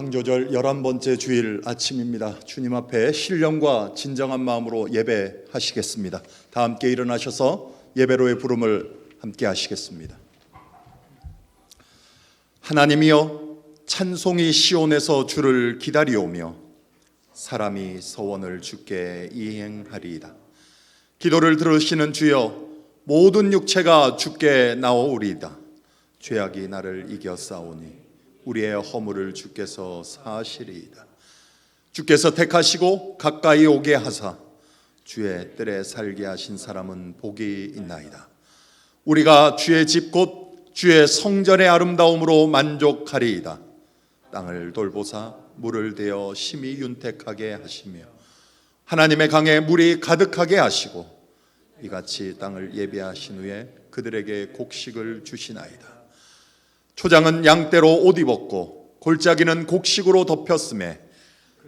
창조절 11번째 주일 아침입니다. 주님 앞에 신령과 진정한 마음으로 예배하시겠습니다. 다 함께 일어나셔서 예배로의 부름을 함께 하시겠습니다. 하나님이여, 찬송이 시온에서 주를 기다리오며 사람이 서원을 주께 이행하리이다. 기도를 들으시는 주여, 모든 육체가 주께 나오리이다. 죄악이 나를 이겨 싸우니 우리의 허물을 주께서 사하시리이다. 주께서 택하시고 가까이 오게 하사 주의 뜰에 살게 하신 사람은 복이 있나이다. 우리가 주의 집 곧 주의 성전의 아름다움으로 만족하리이다. 땅을 돌보사 물을 대어 심히 윤택하게 하시며 하나님의 강에 물이 가득하게 하시고 이같이 땅을 예비하신 후에 그들에게 곡식을 주시나이다. 초장은 양떼로 옷 입었고 골짜기는 곡식으로 덮였음에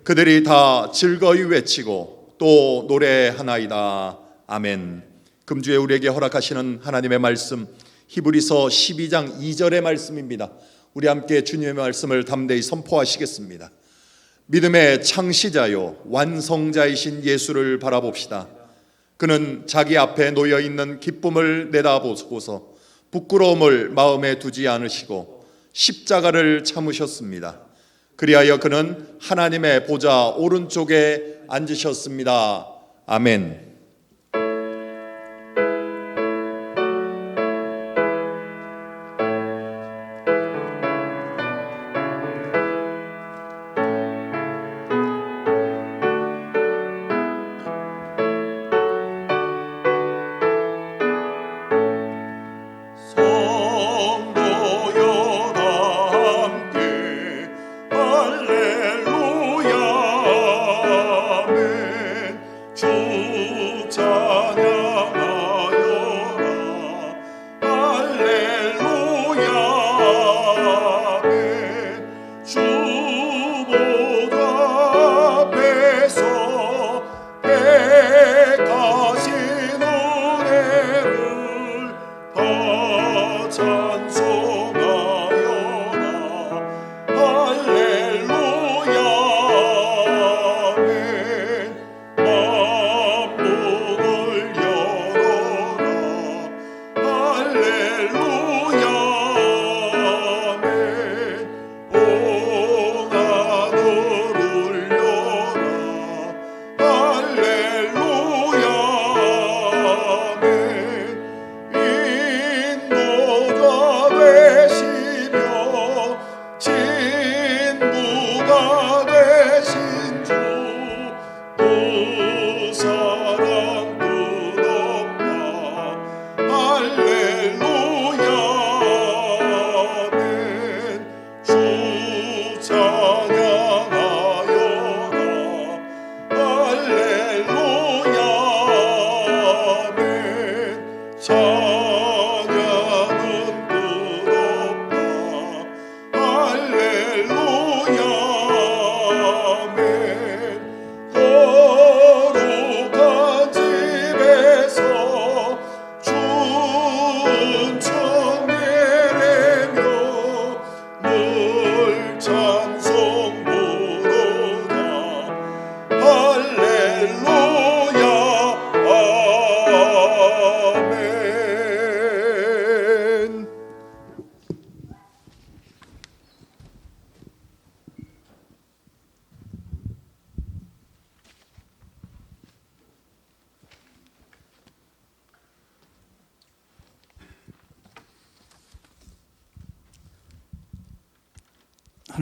그들이 다 즐거이 외치고 또 노래하나이다. 아멘. 금주에 우리에게 허락하시는 하나님의 말씀, 히브리서 12장 2절의 말씀입니다. 우리 함께 주님의 말씀을 담대히 선포하시겠습니다. 믿음의 창시자요 완성자이신 예수를 바라봅시다. 그는 자기 앞에 놓여있는 기쁨을 내다보고서 부끄러움을 마음에 두지 않으시고 십자가를 참으셨습니다. 그리하여 그는 하나님의 보좌 오른쪽에 앉으셨습니다. 아멘.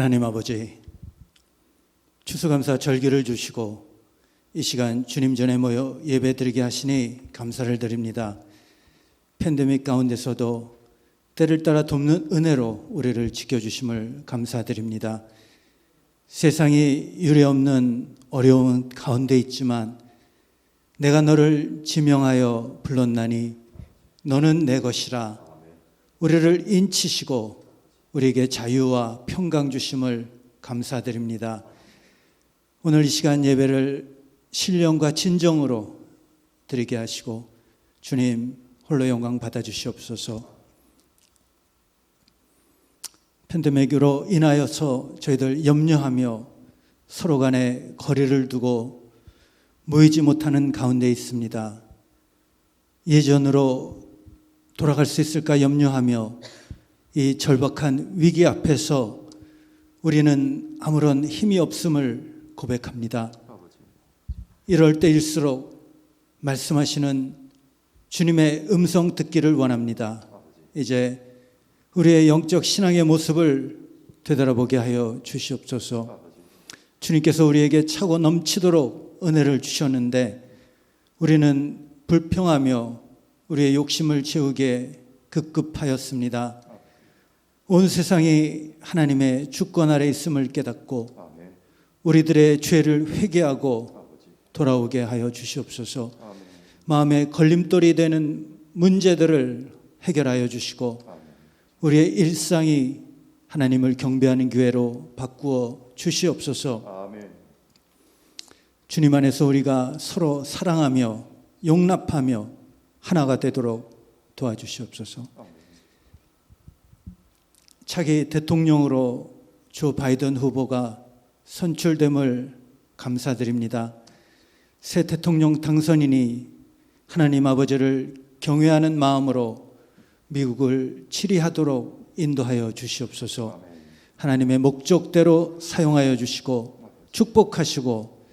하나님 아버지, 추수감사 절기를 주시고 이 시간 주님 전에 모여 예배드리게 하시니 감사를 드립니다. 팬데믹 가운데서도 때를 따라 돕는 은혜로 우리를 지켜주심을 감사드립니다. 세상이 유례없는 어려운 가운데 있지만 내가 너를 지명하여 불렀나니 너는 내 것이라. 우리를 인치시고 우리에게 자유와 평강 주심을 감사드립니다. 오늘 이 시간 예배를 신령과 진정으로 드리게 하시고 주님 홀로 영광 받아주시옵소서. 팬데믹으로 인하여서 저희들 염려하며 서로 간에 거리를 두고 모이지 못하는 가운데 있습니다. 예전으로 돌아갈 수 있을까 염려하며 이 절박한 위기 앞에서 우리는 아무런 힘이 없음을 고백합니다. 이럴 때일수록 말씀하시는 주님의 음성 듣기를 원합니다. 이제 우리의 영적 신앙의 모습을 되돌아보게 하여 주시옵소서. 주님께서 우리에게 차고 넘치도록 은혜를 주셨는데 우리는 불평하며 우리의 욕심을 채우기에 급급하였습니다. 온 세상이 하나님의 주권 아래 있음을 깨닫고 우리들의 죄를 회개하고 돌아오게 하여 주시옵소서. 마음에 걸림돌이 되는 문제들을 해결하여 주시고 우리의 일상이 하나님을 경배하는 교회로 바꾸어 주시옵소서. 주님 안에서 우리가 서로 사랑하며 용납하며 하나가 되도록 도와주시옵소서. 차기 대통령으로 조 바이든 후보가 선출됨을 감사드립니다. 새 대통령 당선인이 하나님 아버지를 경외하는 마음으로 미국을 치리하도록 인도하여 주시옵소서. 하나님의 목적대로 사용하여 주시고 축복하시고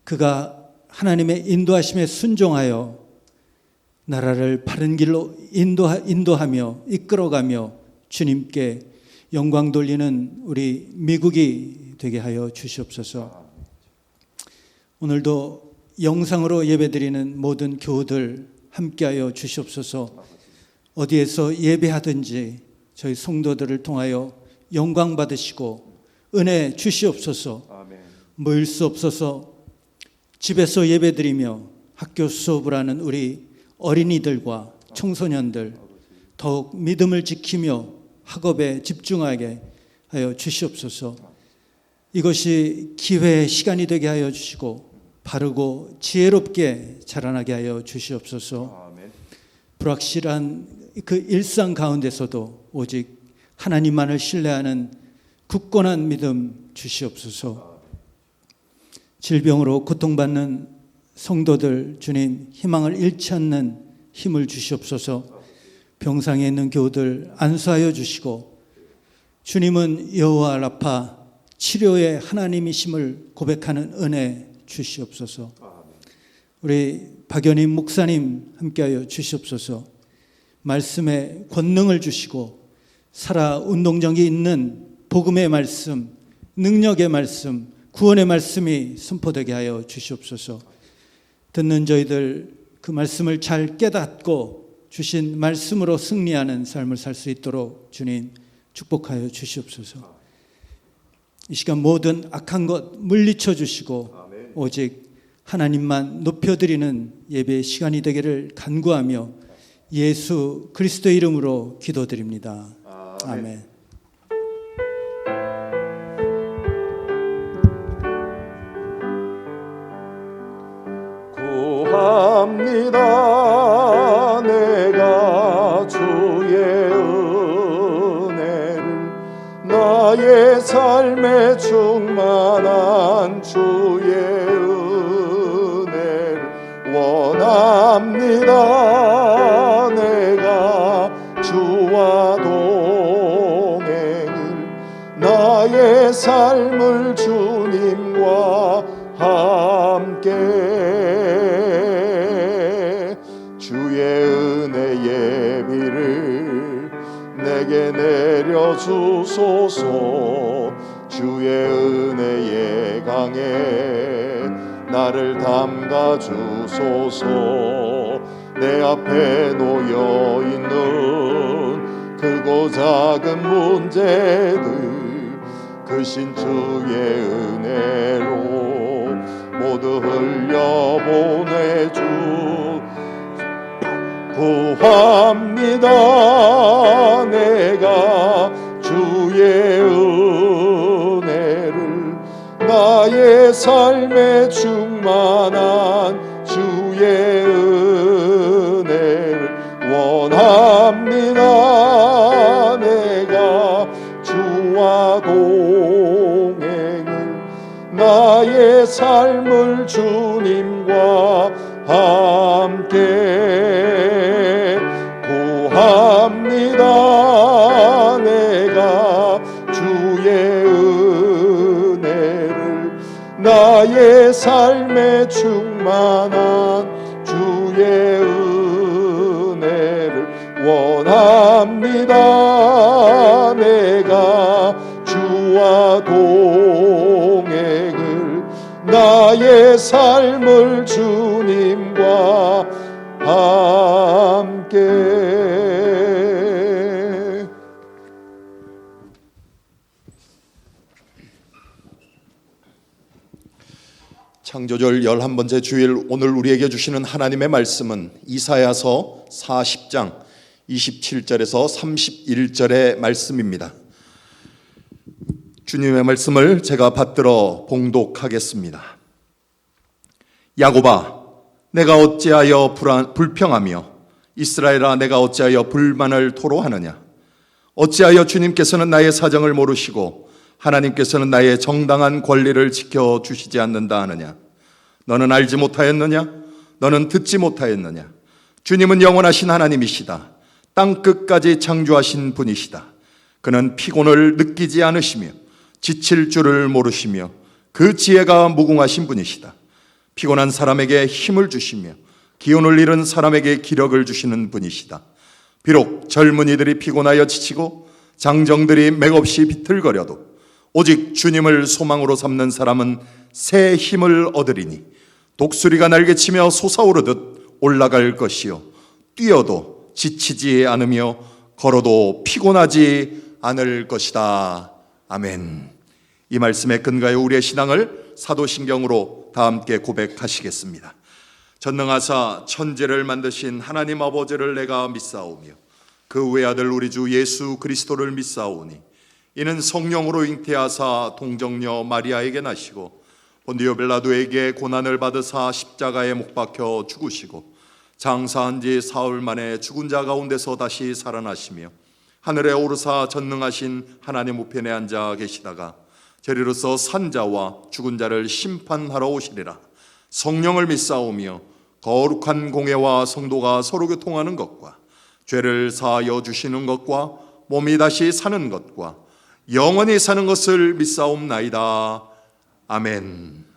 그가 하나님의 인도하심에 순종하여 나라를 바른 길로 인도하며 이끌어가며 주님께 영광 돌리는 우리 미국이 되게 하여 주시옵소서. 오늘도 영상으로 예배드리는 모든 교우들 함께하여 주시옵소서. 어디에서 예배하든지 저희 성도들을 통하여 영광 받으시고 은혜 주시옵소서. 모일 수 없어서 집에서 예배드리며 학교 수업을 하는 우리 어린이들과 청소년들 더욱 믿음을 지키며 학업에 집중하게 하여 주시옵소서. 이것이 기회의 시간이 되게 하여 주시고 바르고 지혜롭게 자라나게 하여 주시옵소서. 불확실한 그 일상 가운데서도 오직 하나님만을 신뢰하는 굳건한 믿음 주시옵소서. 질병으로 고통받는 성도들 주님 희망을 잃지 않는 힘을 주시옵소서. 병상에 있는 교우들 안수하여 주시고 주님은 여호와 라파 치료의 하나님이심을 고백하는 은혜 주시옵소서. 우리 박연임 목사님 함께하여 주시옵소서. 말씀에 권능을 주시고 살아 운동장이 있는 복음의 말씀, 능력의 말씀, 구원의 말씀이 선포되게 하여 주시옵소서. 듣는 저희들 그 말씀을 잘 깨닫고 주신 말씀으로 승리하는 삶을 살 수 있도록 주님 축복하여 주시옵소서. 이 시간 모든 악한 것 물리쳐 주시고 오직 하나님만 높여드리는 예배의 시간이 되기를 간구하며 예수 그리스도의 이름으로 기도드립니다. 아멘. 구합니다. 내가 주의 은혜를 나의 삶에 충만한 주의 은혜를 원합니다. 내가 주와 동행을 나의 삶을 주님과 함께 주의 은혜의 비를 내게 내려주소서. 주의 은혜의 강에 나를 담가주소서. 내 앞에 놓여있는 크고 작은 문제들 크신 주의 은혜로 모두 흘려보내주 구합니다. 내가 주의 은혜를 나의 삶에 충만한 주의 은혜를 원합니다. 내가 주와 주와 동행을 나의 삶을 주님과 함께 구합니다. 내가 주의 은혜를 나의 삶에 충만한 주의 은혜를 원합니다. 내가 주와 동행을 나의 삶을 주님과 함께. 창조절 11번째 주일, 오늘 우리에게 주시는 하나님의 말씀은 이사야서 40장 27절에서 31절의 말씀입니다. 주님의 말씀을 제가 받들어 봉독하겠습니다. 야곱아, 내가 어찌하여 불평하며 이스라엘아, 내가 어찌하여 불만을 토로하느냐? 어찌하여 주님께서는 나의 사정을 모르시고 하나님께서는 나의 정당한 권리를 지켜주시지 않는다 하느냐? 너는 알지 못하였느냐? 너는 듣지 못하였느냐? 주님은 영원하신 하나님이시다. 땅 끝까지 창조하신 분이시다. 그는 피곤을 느끼지 않으시며 지칠 줄을 모르시며 그 지혜가 무궁하신 분이시다. 피곤한 사람에게 힘을 주시며 기운을 잃은 사람에게 기력을 주시는 분이시다. 비록 젊은이들이 피곤하여 지치고 장정들이 맥없이 비틀거려도 오직 주님을 소망으로 삼는 사람은 새 힘을 얻으리니 독수리가 날개치며 솟아오르듯 올라갈 것이요 뛰어도 지치지 않으며 걸어도 피곤하지 않을 것이다. 아멘. 이 말씀에 근거하여 우리의 신앙을 사도신경으로 다 함께 고백하시겠습니다. 전능하사 천지를 만드신 하나님 아버지를 내가 믿사오며 그 외아들 우리 주 예수 그리스도를 믿사오니 이는 성령으로 잉태하사 동정녀 마리아에게 나시고 본디오 빌라도에게 고난을 받으사 십자가에 못 박혀 죽으시고 장사한 지 사흘 만에 죽은 자 가운데서 다시 살아나시며 하늘에 오르사 전능하신 하나님 우편에 앉아 계시다가 저리로서 산자와 죽은 자를 심판하러 오시리라. 성령을 믿사오며 거룩한 공회와 성도가 서로 교통하는 것과 죄를 사하여 주시는 것과 몸이 다시 사는 것과 영원히 사는 것을 믿사옵나이다. 아멘.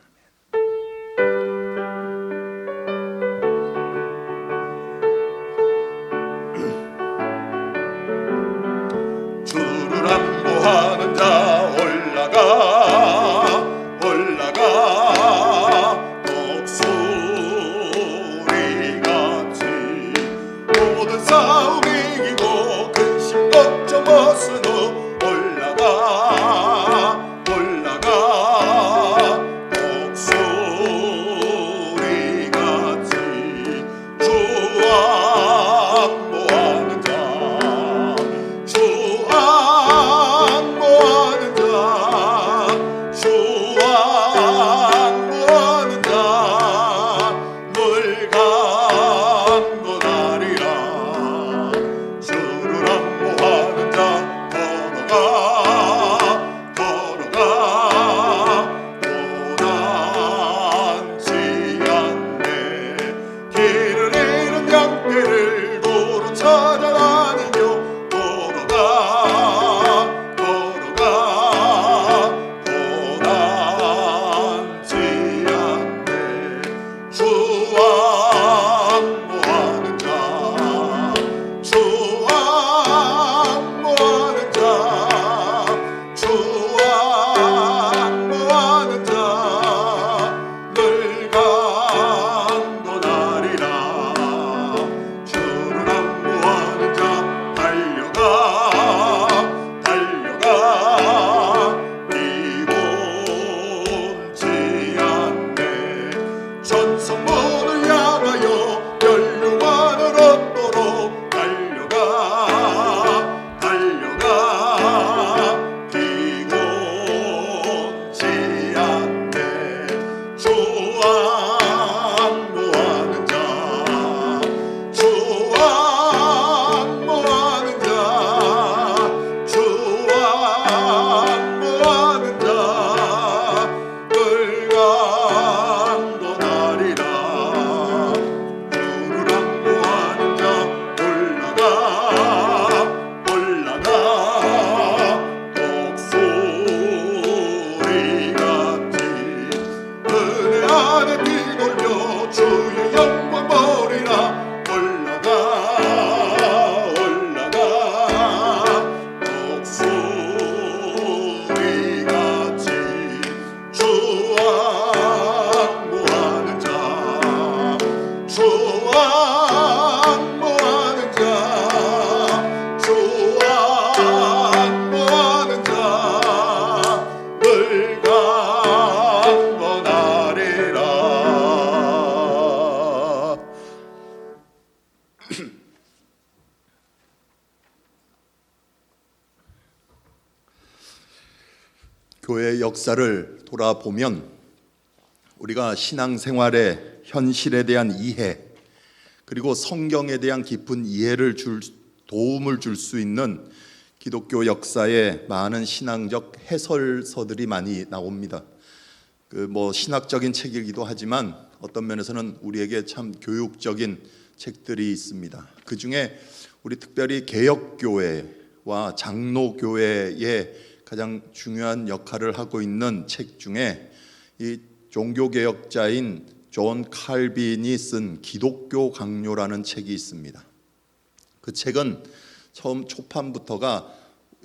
주를 안보하는 자 올라가 독수리같이 모든 싸움 이기고 근심 걱정 벗은 후 올라가 교회 역사를 돌아보면 우리가 신앙생활의 현실에 대한 이해, 그리고 성경에 대한 깊은 이해를 도움을 줄 수 있는 기독교 역사에 많은 신앙적 해설서들이 많이 나옵니다. 신학적인 책이기도 하지만 어떤 면에서는 우리에게 참 교육적인 책들이 있습니다. 그 중에 우리 특별히 개혁교회와 장로교회의 가장 중요한 역할을 하고 있는 책 중에 이 종교개혁자인 존 칼빈이 쓴 기독교 강요라는 책이 있습니다. 그 책은 처음 초판부터가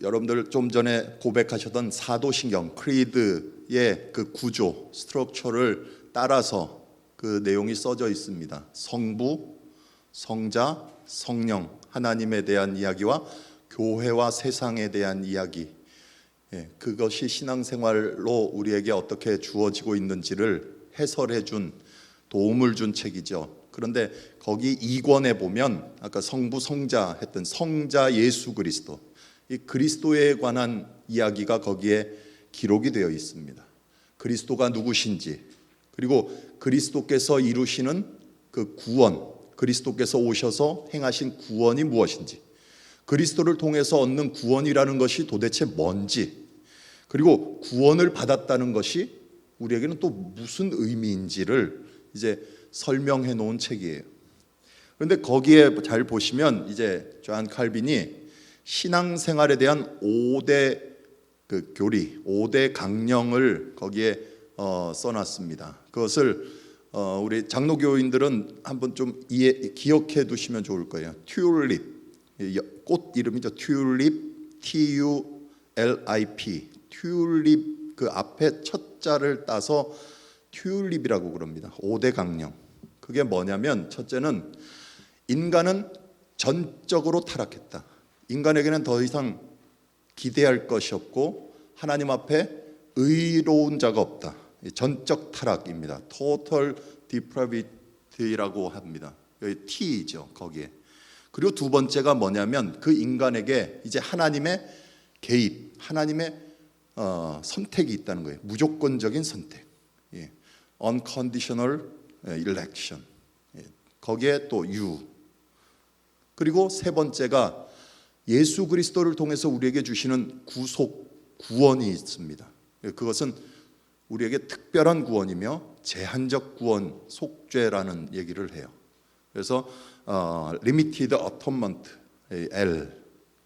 여러분들 좀 전에 고백하셨던 사도신경 크리드의 그 구조, 스트럭처를 따라서 그 내용이 써져 있습니다. 성부, 성자, 성령, 하나님에 대한 이야기와 교회와 세상에 대한 이야기, 그것이 신앙생활로 우리에게 어떻게 주어지고 있는지를 해설해 준, 도움을 준 책이죠. 그런데 거기 2권에 보면 아까 성부 성자 했던 성자 예수 그리스도, 이 그리스도에 관한 이야기가 거기에 기록이 되어 있습니다. 그리스도가 누구신지, 그리고 그리스도께서 이루시는 그 구원, 그리스도께서 오셔서 행하신 구원이 무엇인지, 그리스도를 통해서 얻는 구원이라는 것이 도대체 뭔지, 그리고 구원을 받았다는 것이 우리에게는 또 무슨 의미인지를 이제 설명해 놓은 책이에요. 그런데 거기에 잘 보시면 이제 존 칼빈이 신앙생활에 대한 5대 그 교리, 5대 강령을 거기에 써놨습니다. 그것을 우리 장로교인들은 한번 좀 기억해 두시면 좋을 거예요. 튤립, 꽃 이름이죠. 튤립, TULIP, 튤립, 그 앞에 첫 자를 따서 튤립이라고 그럽니다. 5대 강령. 그게 뭐냐면 첫째는 인간은 전적으로 타락했다. 인간에게는 더 이상 기대할 것이 없고 하나님 앞에 의로운 자가 없다. 전적 타락입니다. Total depravity라고 합니다. 여기 T죠, 거기에. 그리고 두 번째가 뭐냐면 그 인간에게 이제 하나님의 개입, 하나님의 선택이 있다는 거예요. 무조건적인 선택, unconditional election. 거기에 또 U. 그리고 세 번째가 예수 그리스도를 통해서 우리에게 주시는 구속, 구원이 있습니다. 그것은 우리에게 특별한 구원이며 제한적 구원, 속죄라는 얘기를 해요. 그래서 limited atonement, L.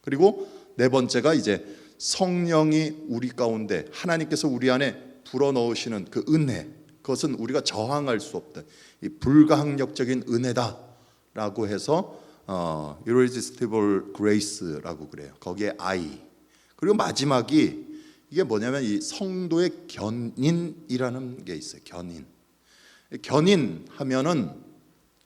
그리고 네 번째가 이제 성령이 우리 가운데 하나님께서 우리 안에 불어넣으시는 그 은혜, 그것은 우리가 저항할 수 없다. 이 불가항력적인 은혜다라고 해서 irresistible grace라고 그래요. 거기에 I. 그리고 마지막이 이게 뭐냐면 이 성도의 견인이라는 게 있어요. 견인. 견인 하면은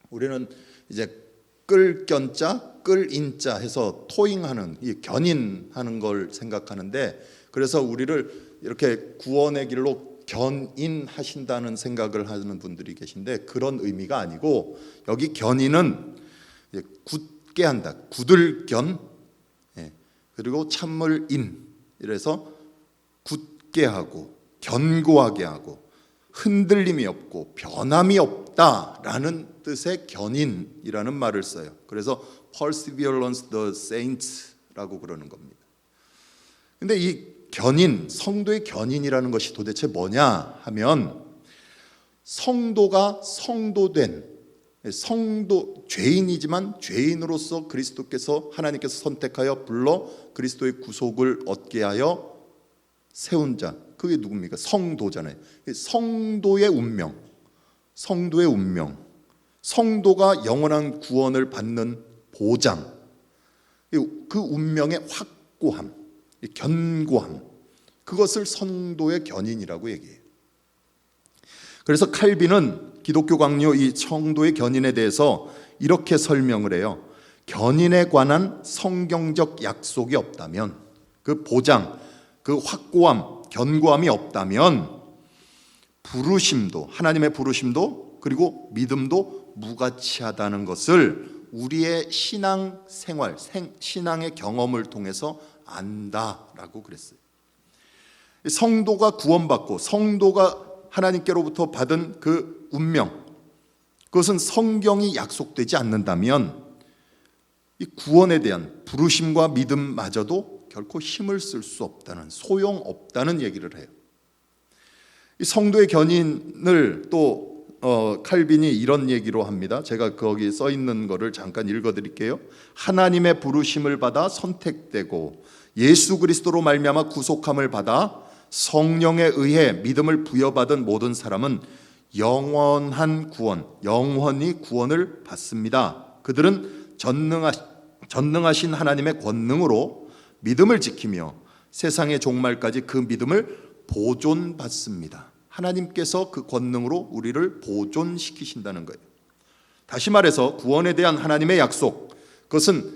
우리는 이제 끌 견자, 끌 인자 해서 토잉하는, 이 견인하는 걸 생각하는데, 그래서 우리를 이렇게 구원의 길로 견인하신다는 생각을 하는 분들이 계신데 그런 의미가 아니고, 여기 견인은 굳게 한다, 굳을 견, 그리고 참물인, 이래서 굳게 하고 견고하게 하고 흔들림이 없고 변함이 없다라는 뜻의 견인이라는 말을 써요. 그래서 perseverance the saints라고 그러는 겁니다. 근데 이 견인, 성도의 견인이라는 것이 도대체 뭐냐 하면, 성도가 성도된, 성도, 죄인이지만 죄인으로서 그리스도께서, 하나님께서 선택하여 불러 그리스도의 구속을 얻게 하여 세운 자, 그게 누굽니까? 성도잖아요. 성도의 운명, 성도의 운명, 성도가 영원한 구원을 받는 보장, 그 운명의 확고함, 견고함, 그것을 성도의 견인이라고 얘기해요. 그래서 칼빈은 기독교 강요 이 성도의 견인에 대해서 이렇게 설명을 해요. 견인에 관한 성경적 약속이 없다면, 그 보장, 그 확고함, 견고함이 없다면 부르심도, 하나님의 부르심도 그리고 믿음도 무가치하다는 것을 우리의 신앙 생활, 신앙의 경험을 통해서 안다라고 그랬어요. 성도가 구원받고 성도가 하나님께로부터 받은 그 운명, 그것은 성경이 약속되지 않는다면 이 구원에 대한 부르심과 믿음마저도 결코 힘을 쓸 수 없다는, 소용없다는 얘기를 해요. 이 성도의 견인을 또 칼빈이 이런 얘기로 합니다. 제가 거기 써 있는 거를 잠깐 읽어드릴게요. 하나님의 부르심을 받아 선택되고 예수 그리스도로 말미암아 구속함을 받아 성령에 의해 믿음을 부여받은 모든 사람은 영원한 구원, 영원히 구원을 받습니다. 그들은 전능하신 하나님의 권능으로 믿음을 지키며 세상의 종말까지 그 믿음을 보존받습니다. 하나님께서 그 권능으로 우리를 보존시키신다는 거예요. 다시 말해서 구원에 대한 하나님의 약속, 그것은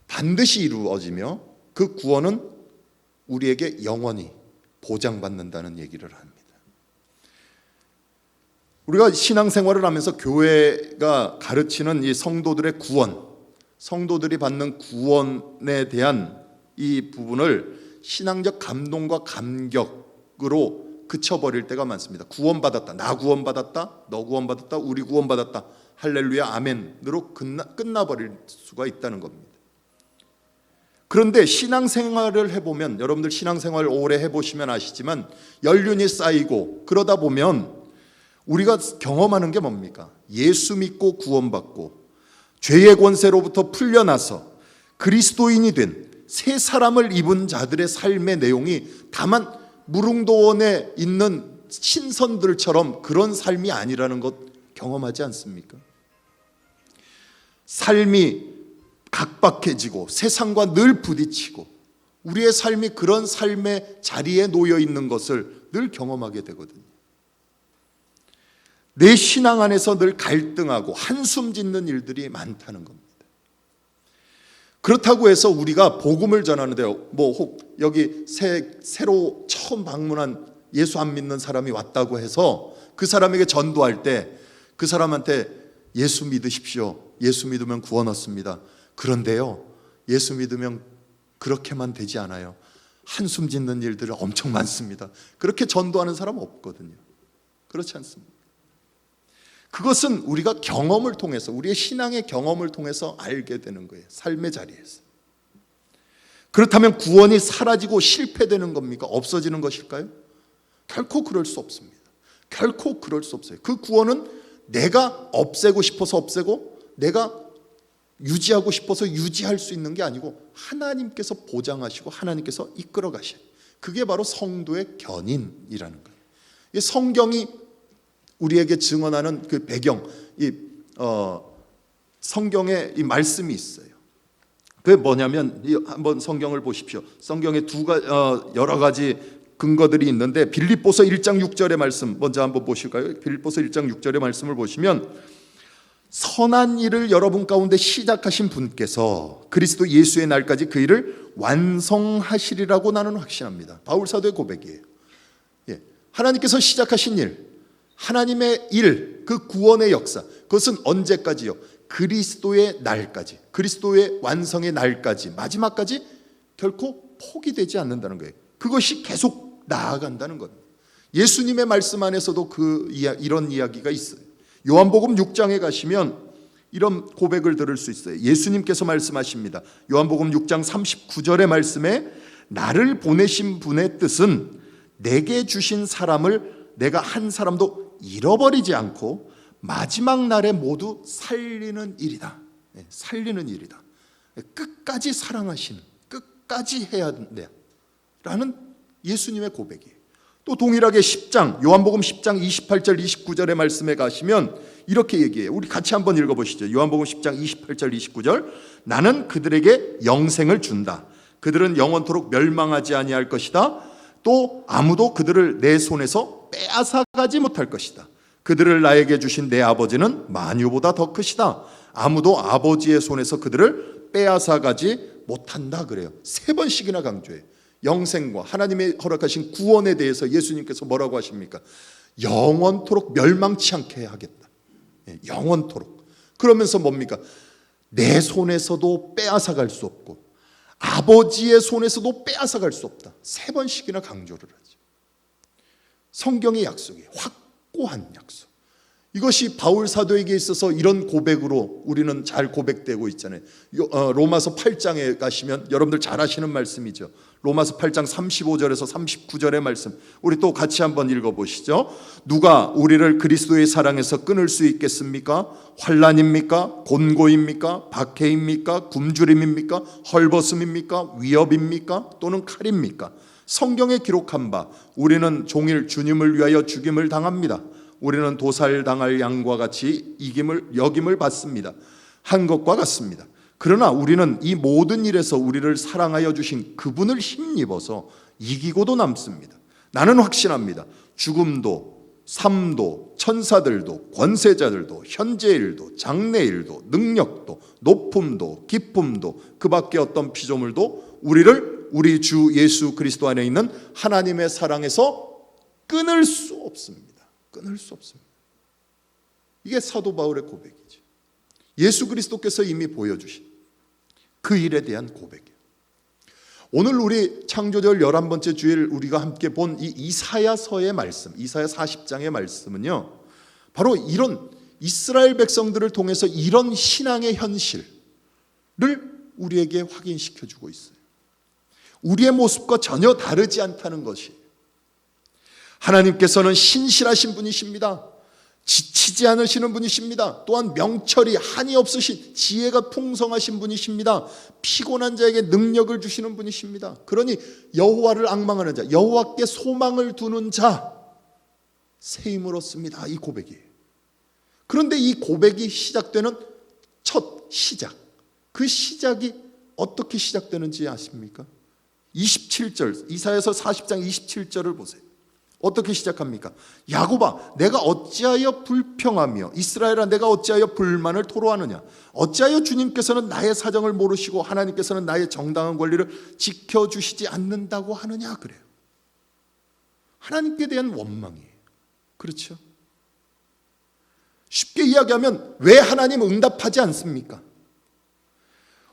반드시 이루어지며 그 구원은 우리에게 영원히 보장받는다는 얘기를 합니다. 우리가 신앙생활을 하면서 교회가 가르치는 이 성도들의 구원, 성도들이 받는 구원에 대한 이 부분을 신앙적 감동과 감격으로 그쳐버릴 때가 많습니다. 구원받았다, 나 구원받았다, 너 구원받았다, 우리 구원받았다, 할렐루야 아멘으로 끝나버릴 수가 있다는 겁니다. 그런데 신앙생활을 해보면, 여러분들 신앙생활 오래 해보시면 아시지만 연륜이 쌓이고 그러다 보면 우리가 경험하는 게 뭡니까? 예수 믿고 구원받고 죄의 권세로부터 풀려나서 그리스도인이 된 새 사람을 입은 자들의 삶의 내용이 다만 무릉도원에 있는 신선들처럼 그런 삶이 아니라는 것 경험하지 않습니까? 삶이 각박해지고 세상과 늘 부딪히고 우리의 삶이 그런 삶의 자리에 놓여 있는 것을 늘 경험하게 되거든요. 내 신앙 안에서 늘 갈등하고 한숨 짓는 일들이 많다는 겁니다. 그렇다고 해서 우리가 복음을 전하는데요, 혹 여기 새로 처음 방문한 예수 안 믿는 사람이 왔다고 해서 그 사람에게 전도할 때 그 사람한테 예수 믿으십시오, 예수 믿으면 구원 얻습니다, 그런데요 예수 믿으면 그렇게만 되지 않아요, 한숨 짓는 일들이 엄청 많습니다, 그렇게 전도하는 사람 없거든요. 그렇지 않습니다. 그것은 우리가 경험을 통해서, 우리의 신앙의 경험을 통해서 알게 되는 거예요. 삶의 자리에서. 그렇다면 구원이 사라지고 실패되는 겁니까? 없어지는 것일까요? 결코 그럴 수 없습니다. 결코 그럴 수 없어요. 그 구원은 내가 없애고 싶어서 없애고 내가 유지하고 싶어서 유지할 수 있는 게 아니고 하나님께서 보장하시고 하나님께서 이끌어 가셔요. 그게 바로 성도의 견인이라는 거예요. 이 성경이 우리에게 증언하는 그 배경, 성경에 이 말씀이 있어요. 그게 뭐냐면 한번 성경을 보십시오. 성경에 여러 가지 근거들이 있는데 빌립보서 1장 6절의 말씀 먼저 한번 보실까요? 빌립보서 1장 6절의 말씀을 보시면 선한 일을 여러분 가운데 시작하신 분께서 그리스도 예수의 날까지 그 일을 완성하시리라고 나는 확신합니다. 바울 사도의 고백이에요. 하나님께서 시작하신 일, 하나님의 일, 그 구원의 역사, 그것은 언제까지요? 그리스도의 날까지, 그리스도의 완성의 날까지, 마지막까지 결코 포기되지 않는다는 거예요. 그것이 계속 나아간다는 겁니다. 예수님의 말씀 안에서도 이런 이야기가 있어요. 요한복음 6장에 가시면 이런 고백을 들을 수 있어요. 예수님께서 말씀하십니다. 요한복음 6장 39절의 말씀에 나를 보내신 분의 뜻은 내게 주신 사람을 내가 한 사람도 잃어버리지 않고 마지막 날에 모두 살리는 일이다. 살리는 일이다. 끝까지 사랑하시는, 끝까지 해야 된다 라는 예수님의 고백이에요. 또 동일하게 10장, 요한복음 10장 28절 29절의 말씀에 가시면 이렇게 얘기해요. 우리 같이 한번 읽어보시죠. 요한복음 10장 28절 29절 나는 그들에게 영생을 준다. 그들은 영원토록 멸망하지 아니할 것이다. 또 아무도 그들을 내 손에서 빼앗아가지 못할 것이다. 그들을 나에게 주신 내 아버지는 만유보다 더 크시다. 아무도 아버지의 손에서 그들을 빼앗아가지 못한다 그래요. 3번씩이나 강조해요. 영생과 하나님의 허락하신 구원에 대해서 예수님께서 뭐라고 하십니까? 영원토록 멸망치 않게 하겠다. 영원토록. 그러면서 뭡니까? 내 손에서도 빼앗아갈 수 없고 아버지의 손에서도 빼앗아갈 수 없다. 3번씩이나 강조를 하죠. 성경의 약속이에요. 확고한 약속. 이것이 바울 사도에게 있어서 이런 고백으로 우리는 잘 고백되고 있잖아요. 로마서 8장에 가시면 여러분들 잘 아시는 말씀이죠. 로마서 8장 35절에서 39절의 말씀, 우리 또 같이 한번 읽어보시죠. 누가 우리를 그리스도의 사랑에서 끊을 수 있겠습니까? 환난입니까? 곤고입니까? 박해입니까? 굶주림입니까? 헐벗음입니까? 위협입니까? 또는 칼입니까? 성경에 기록한 바 우리는 종일 주님을 위하여 죽임을 당합니다. 우리는 도살당할 양과 같이 여김을 받습니다. 한 것과 같습니다. 그러나 우리는 이 모든 일에서 우리를 사랑하여 주신 그분을 힘입어서 이기고도 남습니다. 나는 확신합니다. 죽음도 삶도 천사들도 권세자들도 현재일도 장래일도 능력도 높음도 기쁨도 그 밖에 어떤 피조물도 우리를 우리 주 예수 그리스도 안에 있는 하나님의 사랑에서 끊을 수 없습니다. 끊을 수 없습니다. 이게 사도 바울의 고백이죠. 예수 그리스도께서 이미 보여주신 그 일에 대한 고백이에요. 오늘 우리 창조절 11번째 주일 우리가 함께 본 이 이사야서의 말씀, 이사야 40장의 말씀은요, 바로 이런 이스라엘 백성들을 통해서 이런 신앙의 현실을 우리에게 확인시켜주고 있어요. 우리의 모습과 전혀 다르지 않다는 것이, 하나님께서는 신실하신 분이십니다. 지치지 않으시는 분이십니다. 또한 명철이 한이 없으신 지혜가 풍성하신 분이십니다. 피곤한 자에게 능력을 주시는 분이십니다. 그러니 여호와를 앙망하는 자, 여호와께 소망을 두는 자 새 힘을 얻습니다. 이 고백이에요. 그런데 이 고백이 시작되는 첫 시작, 그 시작이 어떻게 시작되는지 아십니까? 27절, 이사야서 40장 27절을 보세요. 어떻게 시작합니까? 야곱아, 내가 어찌하여 불평하며 이스라엘아, 내가 어찌하여 불만을 토로하느냐? 어찌하여 주님께서는 나의 사정을 모르시고 하나님께서는 나의 정당한 권리를 지켜주시지 않는다고 하느냐? 그래요. 하나님께 대한 원망이에요. 그렇죠? 쉽게 이야기하면 왜 하나님 응답하지 않습니까?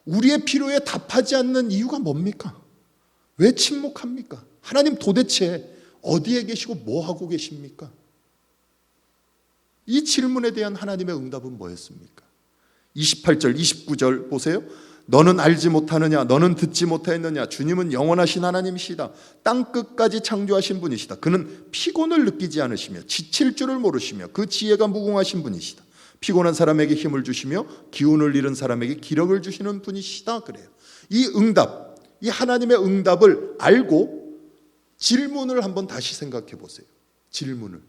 우리의 필요에 답하지 않는 이유가 뭡니까? 왜 침묵합니까? 하나님 도대체 어디에 계시고 뭐 하고 계십니까? 이 질문에 대한 하나님의 응답은 뭐였습니까? 28절, 29절 보세요. 너는 알지 못하느냐? 너는 듣지 못하였느냐? 주님은 영원하신 하나님이시다. 땅 끝까지 창조하신 분이시다. 그는 피곤을 느끼지 않으시며 지칠 줄을 모르시며 그 지혜가 무궁하신 분이시다. 피곤한 사람에게 힘을 주시며 기운을 잃은 사람에게 기력을 주시는 분이시다. 그래요. 이 응답, 이 하나님의 응답을 알고 질문을 한번 다시 생각해 보세요. 질문을.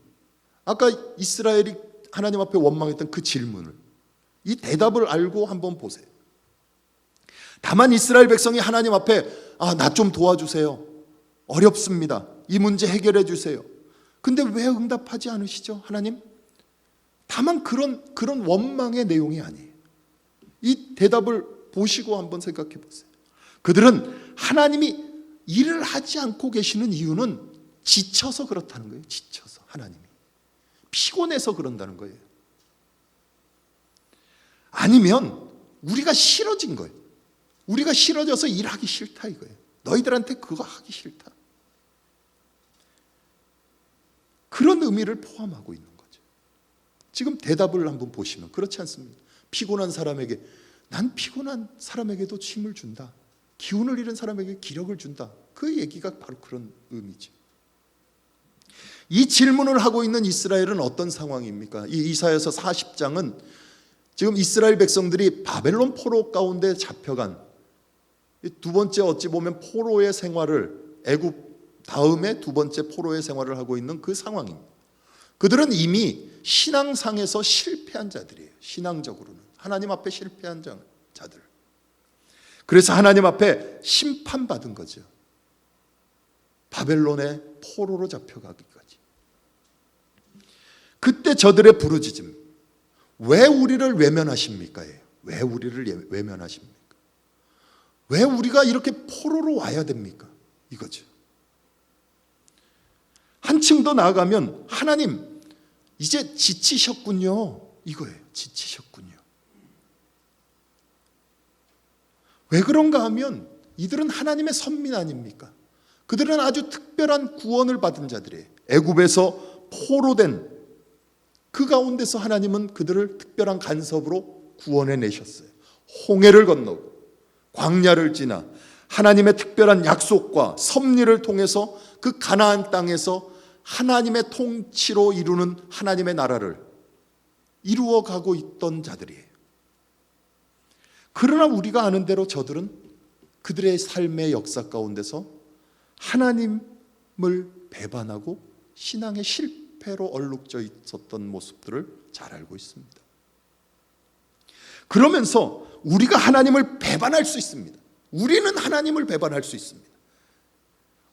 아까 이스라엘이 하나님 앞에 원망했던 그 질문을, 이 대답을 알고 한번 보세요. 다만 이스라엘 백성이 하나님 앞에 나 좀 도와주세요. 어렵습니다. 이 문제 해결해 주세요. 근데 왜 응답하지 않으시죠, 하나님? 다만 그런 원망의 내용이 아니에요. 이 대답을 보시고 한번 생각해 보세요. 그들은 하나님이 일을 하지 않고 계시는 이유는 지쳐서 그렇다는 거예요. 지쳐서, 하나님이 피곤해서 그런다는 거예요. 아니면 우리가 싫어진 거예요. 우리가 싫어져서 일하기 싫다 이거예요. 너희들한테 그거 하기 싫다. 그런 의미를 포함하고 있는 거죠. 지금 대답을 한번 보시면 그렇지 않습니까? 피곤한 사람에게, 난 피곤한 사람에게도 힘을 준다. 기운을 잃은 사람에게 기력을 준다. 그 얘기가 바로 그런 의미죠. 이 질문을 하고 있는 이스라엘은 어떤 상황입니까? 이 이사야서 40장은 지금 이스라엘 백성들이 바벨론 포로 가운데 잡혀간 두 번째, 어찌 보면 포로의 생활을, 애굽 다음에 두 번째 포로의 생활을 하고 있는 그 상황입니다. 그들은 이미 신앙상에서 실패한 자들이에요. 신앙적으로는 하나님 앞에 실패한 자들. 그래서 하나님 앞에 심판받은 거죠. 바벨론의 포로로 잡혀가기까지. 그때 저들의 부르짖음, 왜 우리를 외면하십니까? 왜 우리를 외면하십니까? 왜 우리가 이렇게 포로로 와야 됩니까? 이거죠. 한층 더 나아가면 하나님 이제 지치셨군요. 이거예요. 지치셨군요. 왜 그런가 하면 이들은 하나님의 선민 아닙니까? 그들은 아주 특별한 구원을 받은 자들이에요. 애굽에서 포로된 그 가운데서 하나님은 그들을 특별한 간섭으로 구원해 내셨어요. 홍해를 건너고 광야를 지나 하나님의 특별한 약속과 섭리를 통해서 그 가나안 땅에서 하나님의 통치로 이루는 하나님의 나라를 이루어가고 있던 자들이에요. 그러나 우리가 아는 대로 저들은 그들의 삶의 역사 가운데서 하나님을 배반하고 신앙의 실패로 얼룩져 있었던 모습들을 잘 알고 있습니다. 그러면서 우리가 하나님을 배반할 수 있습니다. 우리는 하나님을 배반할 수 있습니다.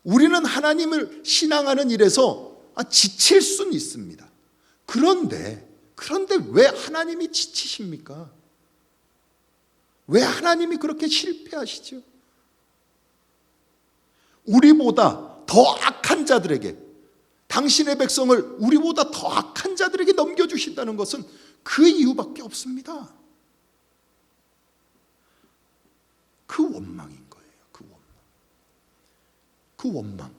우리는 하나님을 신앙하는 일에서 지칠 수는 있습니다. 그런데 왜 하나님이 지치십니까? 왜 하나님이 그렇게 실패하시죠? 우리보다 더 악한 자들에게, 당신의 백성을 우리보다 더 악한 자들에게 넘겨주신다는 것은 그 이유밖에 없습니다. 그 원망인 거예요. 그 원망.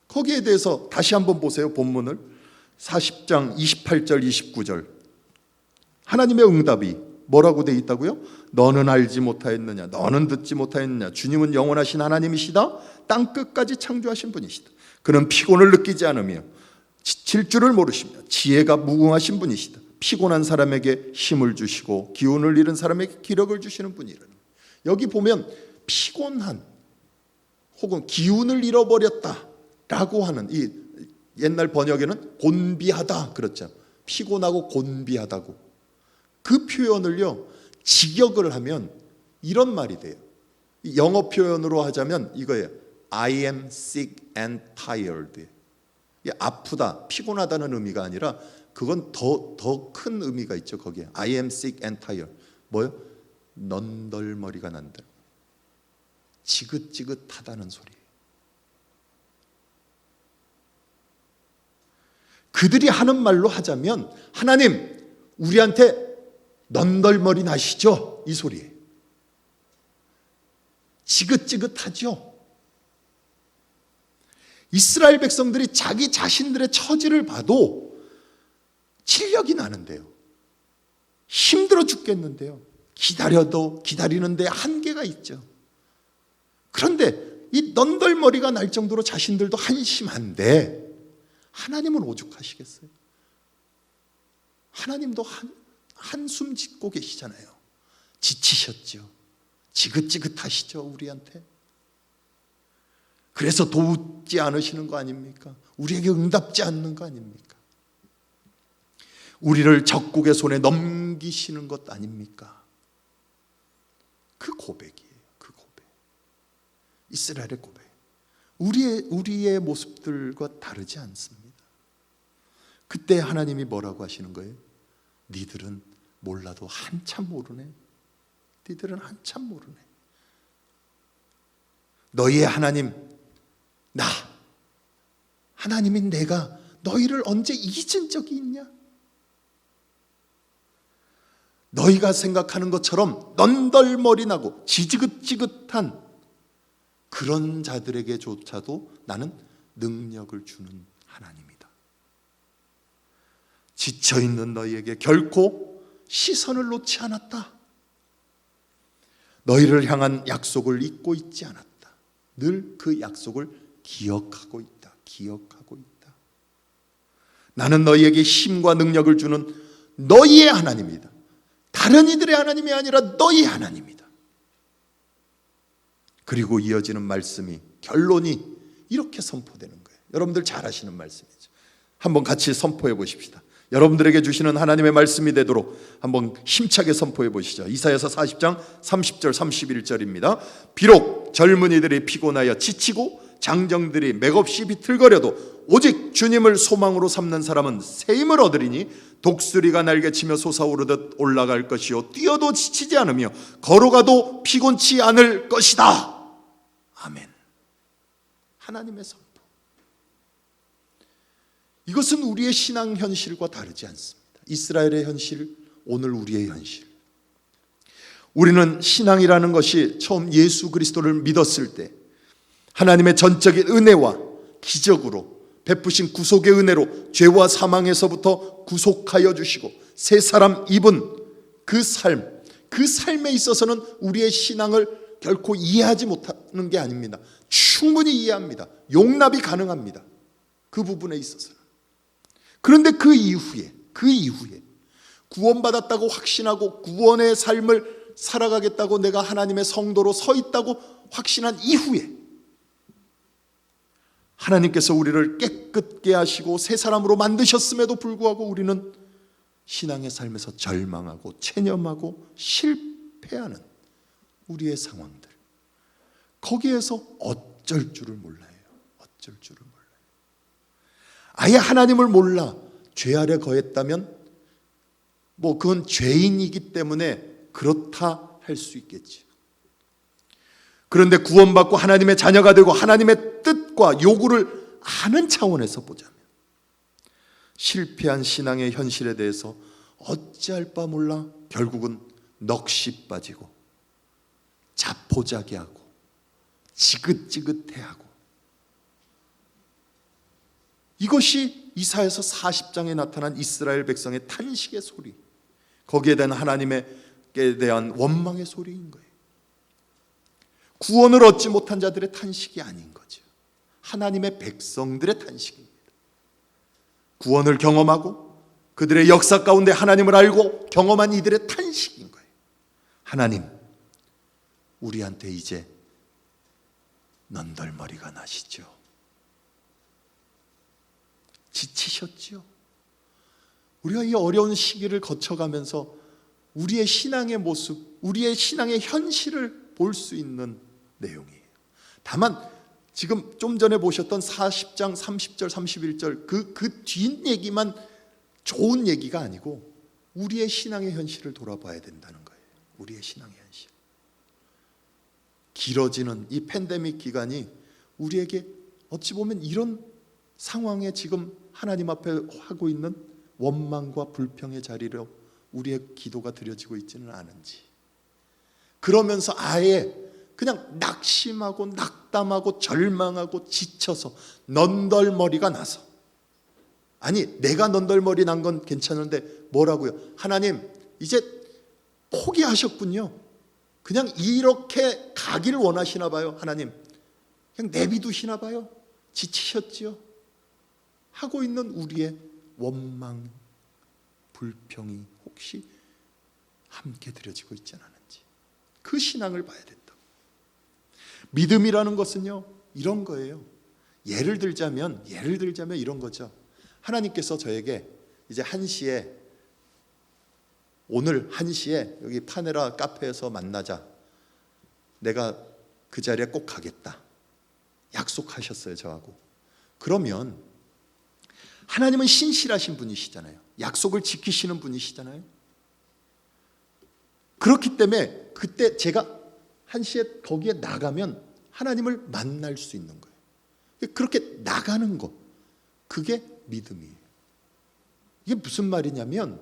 거기에 대해서 다시 한번 보세요. 본문을 40장 28절 29절 하나님의 응답이 뭐라고 되어 있다고요? 너는 알지 못하였느냐? 너는 듣지 못하였느냐? 주님은 영원하신 하나님이시다. 땅 끝까지 창조하신 분이시다. 그는 피곤을 느끼지 않으며 지칠 줄을 모르시며 지혜가 무궁하신 분이시다. 피곤한 사람에게 힘을 주시고 기운을 잃은 사람에게 기력을 주시는 분이라는. 여기 보면 피곤한 혹은 기운을 잃어버렸다라고 하는, 이 옛날 번역에는 곤비하다 그렇죠. 피곤하고 곤비하다고. 그 표현을요, 직역을 하면 이런 말이 돼요. 영어 표현으로 하자면 이거예요. I am sick and tired. 아프다, 피곤하다는 의미가 아니라 그건 더 큰 의미가 있죠. 거기에 I am sick and tired. 뭐요? 넌덜머리가 난다. 지긋지긋하다는 소리예요. 그들이 하는 말로 하자면 하나님, 우리한테 넌덜머리 나시죠? 이 소리예요. 지긋지긋하죠? 이스라엘 백성들이 자기 자신들의 처지를 봐도 질력이 나는데요. 힘들어 죽겠는데요. 기다리는데 한계가 있죠. 그런데 이 넌덜머리가 날 정도로 자신들도 한심한데 하나님은 오죽하시겠어요? 하나님도 한숨 짓고 계시잖아요. 지치셨죠. 지긋지긋하시죠, 우리한테. 그래서 돕지 않으시는 거 아닙니까? 우리에게 응답지 않는 거 아닙니까? 우리를 적국의 손에 넘기시는 것 아닙니까? 그 고백이에요. 그 고백. 이스라엘의 고백. 우리의 모습들과 다르지 않습니다. 그때 하나님이 뭐라고 하시는 거예요? 니들은 몰라도 한참 모르네. 니들은 한참 모르네. 너희의 하나님, 나, 하나님인 내가 너희를 언제 잊은 적이 있냐? 너희가 생각하는 것처럼 넌덜머리 나고 지긋지긋한 그런 자들에게조차도 나는 능력을 주는 하나님이다. 지쳐있는 너희에게 결코 시선을 놓지 않았다. 너희를 향한 약속을 잊고 있지 않았다. 늘 그 약속을 기억하고 있다. 기억하고 있다. 나는 너희에게 힘과 능력을 주는 너희의 하나님이다. 다른 이들의 하나님이 아니라 너희의 하나님이다. 그리고 이어지는 말씀이, 결론이 이렇게 선포되는 거예요. 여러분들 잘 아시는 말씀이죠. 한번 같이 선포해 보십시다. 여러분들에게 주시는 하나님의 말씀이 되도록 한번 힘차게 선포해 보시죠. 이사야서 40장 30절 31절입니다. 비록 젊은이들이 피곤하여 지치고 장정들이 맥없이 비틀거려도 오직 주님을 소망으로 삼는 사람은 새 힘을 얻으리니 독수리가 날개치며 솟아오르듯 올라갈 것이요 뛰어도 지치지 않으며 걸어가도 피곤치 않을 것이다. 아멘. 하나님의 선포. 이것은 우리의 신앙 현실과 다르지 않습니다. 이스라엘의 현실, 오늘 우리의 현실. 우리는 신앙이라는 것이 처음 예수 그리스도를 믿었을 때 하나님의 전적인 은혜와 기적으로 베푸신 구속의 은혜로 죄와 사망에서부터 구속하여 주시고 새 사람 입은 그 삶에 있어서는 우리의 신앙을 결코 이해하지 못하는 게 아닙니다. 충분히 이해합니다. 용납이 가능합니다. 그 부분에 있어서는. 그런데 그 이후에 구원받았다고 확신하고 구원의 삶을 살아가겠다고 내가 하나님의 성도로 서 있다고 확신한 이후에 하나님께서 우리를 깨끗게 하시고 새 사람으로 만드셨음에도 불구하고 우리는 신앙의 삶에서 절망하고 체념하고 실패하는 우리의 상황들, 거기에서 어쩔 줄을 몰라요. 어쩔 줄을 몰라요. 아예 하나님을 몰라 죄 아래 거했다면 그건 죄인이기 때문에 그렇다 할 수 있겠지. 그런데 구원받고 하나님의 자녀가 되고 하나님의 뜻과 요구를 아는 차원에서 보자면 실패한 신앙의 현실에 대해서 어찌할 바 몰라 결국은 넋이 빠지고 자포자기하고 지긋지긋해하고, 이것이 이사야서 40장에 나타난 이스라엘 백성의 탄식의 소리, 거기에 대한 하나님에 대한 원망의 소리인 거예요. 구원을 얻지 못한 자들의 탄식이 아닌 거죠. 하나님의 백성들의 탄식입니다. 구원을 경험하고 그들의 역사 가운데 하나님을 알고 경험한 이들의 탄식인 거예요. 하나님, 우리한테 이제 넌덜머리가 나시죠. 지치셨죠. 우리가 이 어려운 시기를 거쳐가면서 우리의 신앙의 모습, 우리의 신앙의 현실을 볼 수 있는 내용이에요. 다만 지금 좀 전에 보셨던 40장 30절 31절 그 뒷얘기만 좋은 얘기가 아니고 우리의 신앙의 현실을 돌아봐야 된다는 거예요. 우리의 신앙의 현실. 길어지는 이 팬데믹 기간이 우리에게 어찌 보면 이런 상황에 지금 하나님 앞에 하고 있는 원망과 불평의 자리로 우리의 기도가 드려지고 있지는 않은지, 그러면서 아예 그냥 낙심하고 낙담하고 절망하고 지쳐서 넌덜머리가 나서, 아니 내가 넌덜머리 난 건 괜찮은데 뭐라고요? 하나님 이제 포기하셨군요. 그냥 이렇게 가기를 원하시나 봐요. 하나님 그냥 내비두시나 봐요. 지치셨지요? 하고 있는 우리의 원망, 불평이 혹시 함께 드려지고 있지 않은지, 그 신앙을 봐야 된다. 믿음이라는 것은요 이런 거예요. 예를 들자면 이런 거죠. 하나님께서 저에게 이제 1시에, 오늘 1시에 여기 파네라 카페에서 만나자, 내가 그 자리에 꼭 가겠다 약속하셨어요, 저하고. 그러면 하나님은 신실하신 분이시잖아요. 약속을 지키시는 분이시잖아요. 그렇기 때문에 그때 제가 1시에 거기에 나가면 하나님을 만날 수 있는 거예요. 그렇게 나가는 것, 그게 믿음이에요. 이게 무슨 말이냐면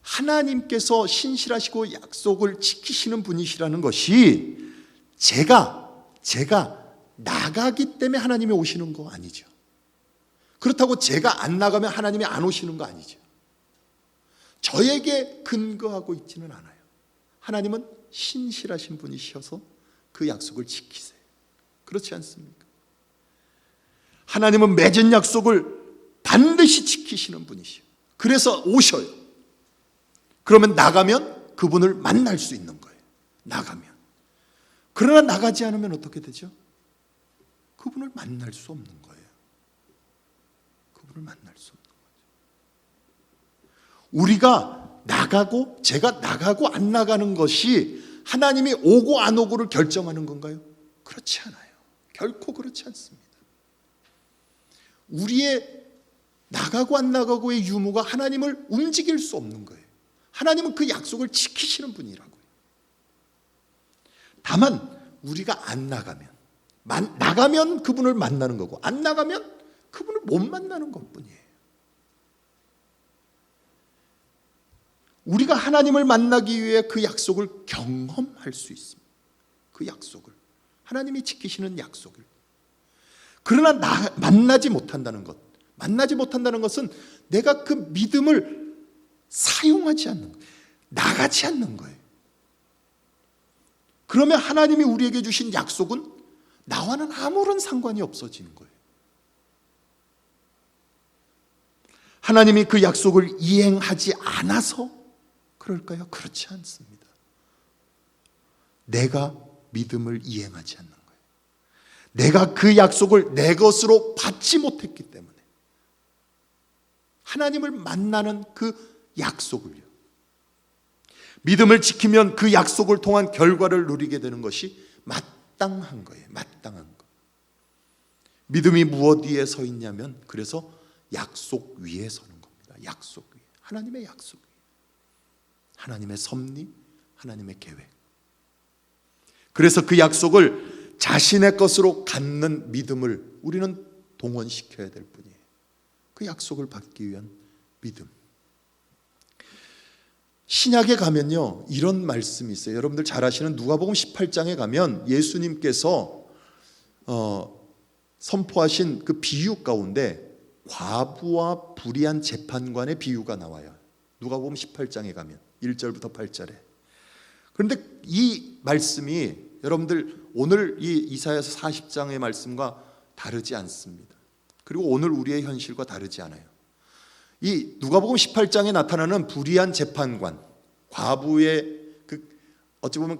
하나님께서 신실하시고 약속을 지키시는 분이시라는 것이 제가 나가기 때문에 하나님이 오시는 거 아니죠. 그렇다고 제가 안 나가면 하나님이 안 오시는 거 아니죠. 저에게 근거하고 있지는 않아요. 하나님은 신실하신 분이셔서 그 약속을 지키세요. 그렇지 않습니까? 하나님은 맺은 약속을 반드시 지키시는 분이시요. 그래서 오셔요. 그러면 나가면 그분을 만날 수 있는 거예요. 나가면. 그러나 나가지 않으면 어떻게 되죠? 그분을 만날 수 없는 거예요. 그분을 만날 수 없는 거죠. 우리가 나가고, 제가 나가고 안 나가는 것이 하나님이 오고 안 오고를 결정하는 건가요? 그렇지 않아요. 결코 그렇지 않습니다. 우리의 나가고 안 나가고의 유무가 하나님을 움직일 수 없는 거예요. 하나님은 그 약속을 지키시는 분이라고요. 다만 우리가 안 나가면 그분을 만나는 거고, 안 나가면 그분을 못 만나는 것뿐이에요. 우리가 하나님을 만나기 위해 그 약속을 경험할 수 있습니다. 그 약속을, 하나님이 지키시는 약속을. 그러나 만나지 못한다는 것, 만나지 못한다는 것은 내가 그 믿음을 사용하지 않는 거예요. 나가지 않는 거예요. 그러면 하나님이 우리에게 주신 약속은 나와는 아무런 상관이 없어지는 거예요. 하나님이 그 약속을 이행하지 않아서 그럴까요? 그렇지 않습니다. 내가 믿음을 이행하지 않는 거예요. 내가 그 약속을 내 것으로 받지 못했기 때문에 하나님을 만나는 그 약속을요, 믿음을 지키면 그 약속을 통한 결과를 누리게 되는 것이 마땅한 거예요. 마땅한 거. 믿음이 무엇 위에 서 있냐면, 그래서 약속 위에 서는 겁니다. 약속 위에. 하나님의 약속 위에. 하나님의 섭리, 하나님의 계획. 그래서 그 약속을 자신의 것으로 갖는 믿음을 우리는 동원시켜야 될 뿐이에요. 그 약속을 받기 위한 믿음. 신약에 가면요, 이런 말씀이 있어요. 여러분들 잘 아시는 누가복음 18장에 가면 예수님께서 선포하신 그 비유 가운데 과부와 불의한 재판관의 비유가 나와요. 누가복음 18장에 가면 1절부터 8절에. 그런데 이 말씀이 여러분들 오늘 이 이사야서 40장의 말씀과 다르지 않습니다. 그리고 오늘 우리의 현실과 다르지 않아요. 이 누가복음 18장에 나타나는 불의한 재판관, 과부의 그 어찌 보면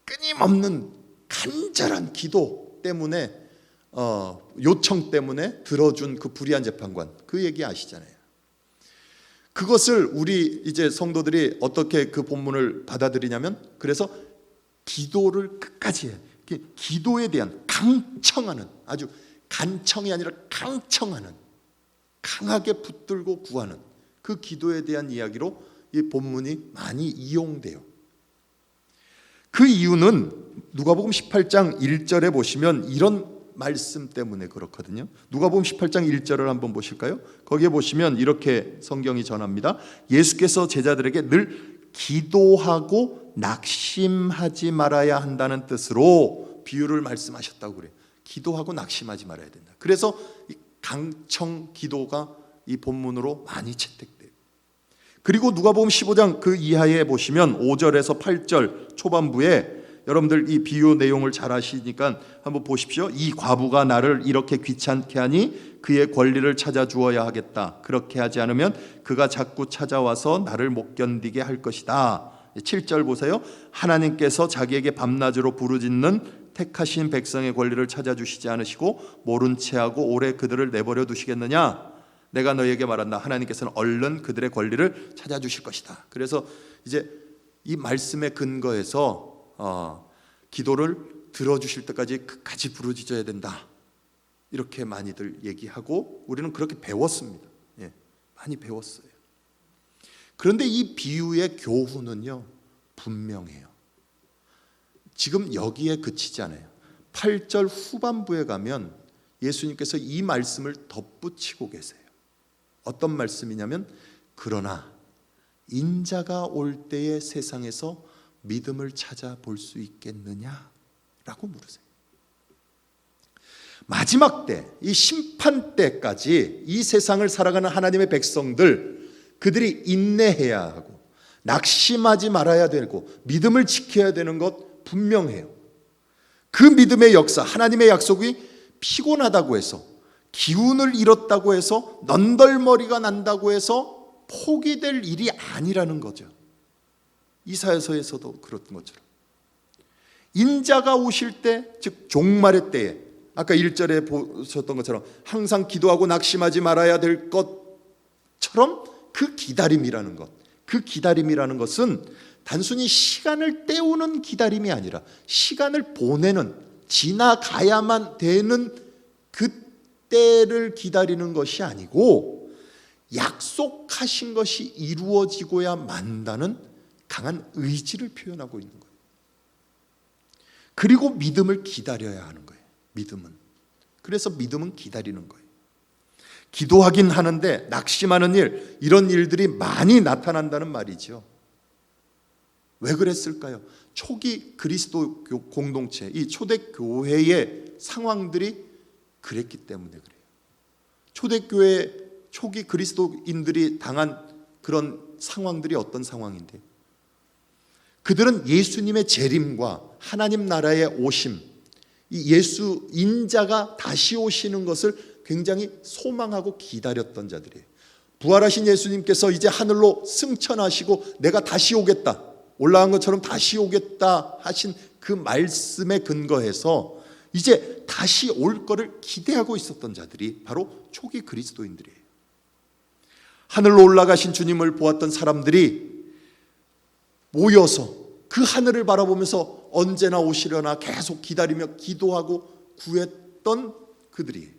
끊임없는 간절한 기도 때문에 요청 때문에 들어준 그 불의한 재판관, 그 얘기 아시잖아요. 그것을 우리 이제 성도들이 어떻게 그 본문을 받아들이냐면, 그래서 기도를 끝까지 해요. 기도에 대한 강청하는, 아주 간청이 아니라 강청하는, 강하게 붙들고 구하는 그 기도에 대한 이야기로 이 본문이 많이 이용돼요. 그 이유는 누가복음 18장 1절에 보시면 이런 말씀 때문에 그렇거든요. 누가복음 18장 1절을 한번 보실까요? 거기에 보시면 이렇게 성경이 전합니다. 예수께서 제자들에게 늘 기도하고 낙심하지 말아야 한다는 뜻으로 비유를 말씀하셨다고 그래요. 기도하고 낙심하지 말아야 된다. 그래서 이 강청 기도가 이 본문으로 많이 채택돼요. 그리고 누가복음 15장 그 이하에 보시면 5절에서 8절 초반부에 여러분들 이 비유 내용을 잘 아시니까 한번 보십시오. 이 과부가 나를 이렇게 귀찮게 하니 그의 권리를 찾아 주어야 하겠다. 그렇게 하지 않으면 그가 자꾸 찾아와서 나를 못 견디게 할 것이다. 7절 보세요. 하나님께서 자기에게 밤낮으로 부르짖는 택하신 백성의 권리를 찾아주시지 않으시고 모른 채하고 오래 그들을 내버려 두시겠느냐? 내가 너희에게 말한다. 하나님께서는 얼른 그들의 권리를 찾아주실 것이다. 그래서 이제 이 말씀의 근거에서 기도를 들어주실 때까지 끝까지 부르짖어야 된다. 이렇게 많이들 얘기하고 우리는 그렇게 배웠습니다. 예, 많이 배웠어요. 그런데 이 비유의 교훈은요, 분명해요. 지금 여기에 그치지 않아요. 8절 후반부에 가면 예수님께서 이 말씀을 덧붙이고 계세요. 어떤 말씀이냐면, 그러나 인자가 올 때의 세상에서 믿음을 찾아볼 수 있겠느냐? 라고 물으세요. 마지막 때, 이 심판 때까지 이 세상을 살아가는 하나님의 백성들, 그들이 인내해야 하고 낙심하지 말아야 되고 믿음을 지켜야 되는 것 분명해요. 그 믿음의 역사, 하나님의 약속이 피곤하다고 해서, 기운을 잃었다고 해서, 넌덜머리가 난다고 해서 포기될 일이 아니라는 거죠. 이사야서에서도 그랬던 것처럼 인자가 오실 때, 즉 종말의 때에, 아까 1절에 보셨던 것처럼 항상 기도하고 낙심하지 말아야 될 것처럼 그 기다림이라는 것, 그 기다림이라는 것은 단순히 시간을 때우는 기다림이 아니라 시간을 보내는, 지나가야만 되는 그 때를 기다리는 것이 아니고 약속하신 것이 이루어지고야 만다는 강한 의지를 표현하고 있는 거예요. 그리고 믿음을 기다려야 하는 거예요. 믿음은. 그래서 믿음은 기다리는 거예요. 기도하긴 하는데 낙심하는 일, 이런 일들이 많이 나타난다는 말이죠. 왜 그랬을까요? 초기 그리스도 공동체, 이 초대 교회의 상황들이 그랬기 때문에 그래요. 초대교회 초기 그리스도인들이 당한 그런 상황들이 어떤 상황인데, 그들은 예수님의 재림과 하나님 나라의 오심, 이 예수 인자가 다시 오시는 것을 굉장히 소망하고 기다렸던 자들이에요. 부활하신 예수님께서 이제 하늘로 승천하시고 내가 다시 오겠다, 올라간 것처럼 다시 오겠다 하신 그 말씀에 근거해서 이제 다시 올 거를 기대하고 있었던 자들이 바로 초기 그리스도인들이에요. 하늘로 올라가신 주님을 보았던 사람들이 모여서 그 하늘을 바라보면서 언제나 오시려나 계속 기다리며 기도하고 구했던 그들이에요.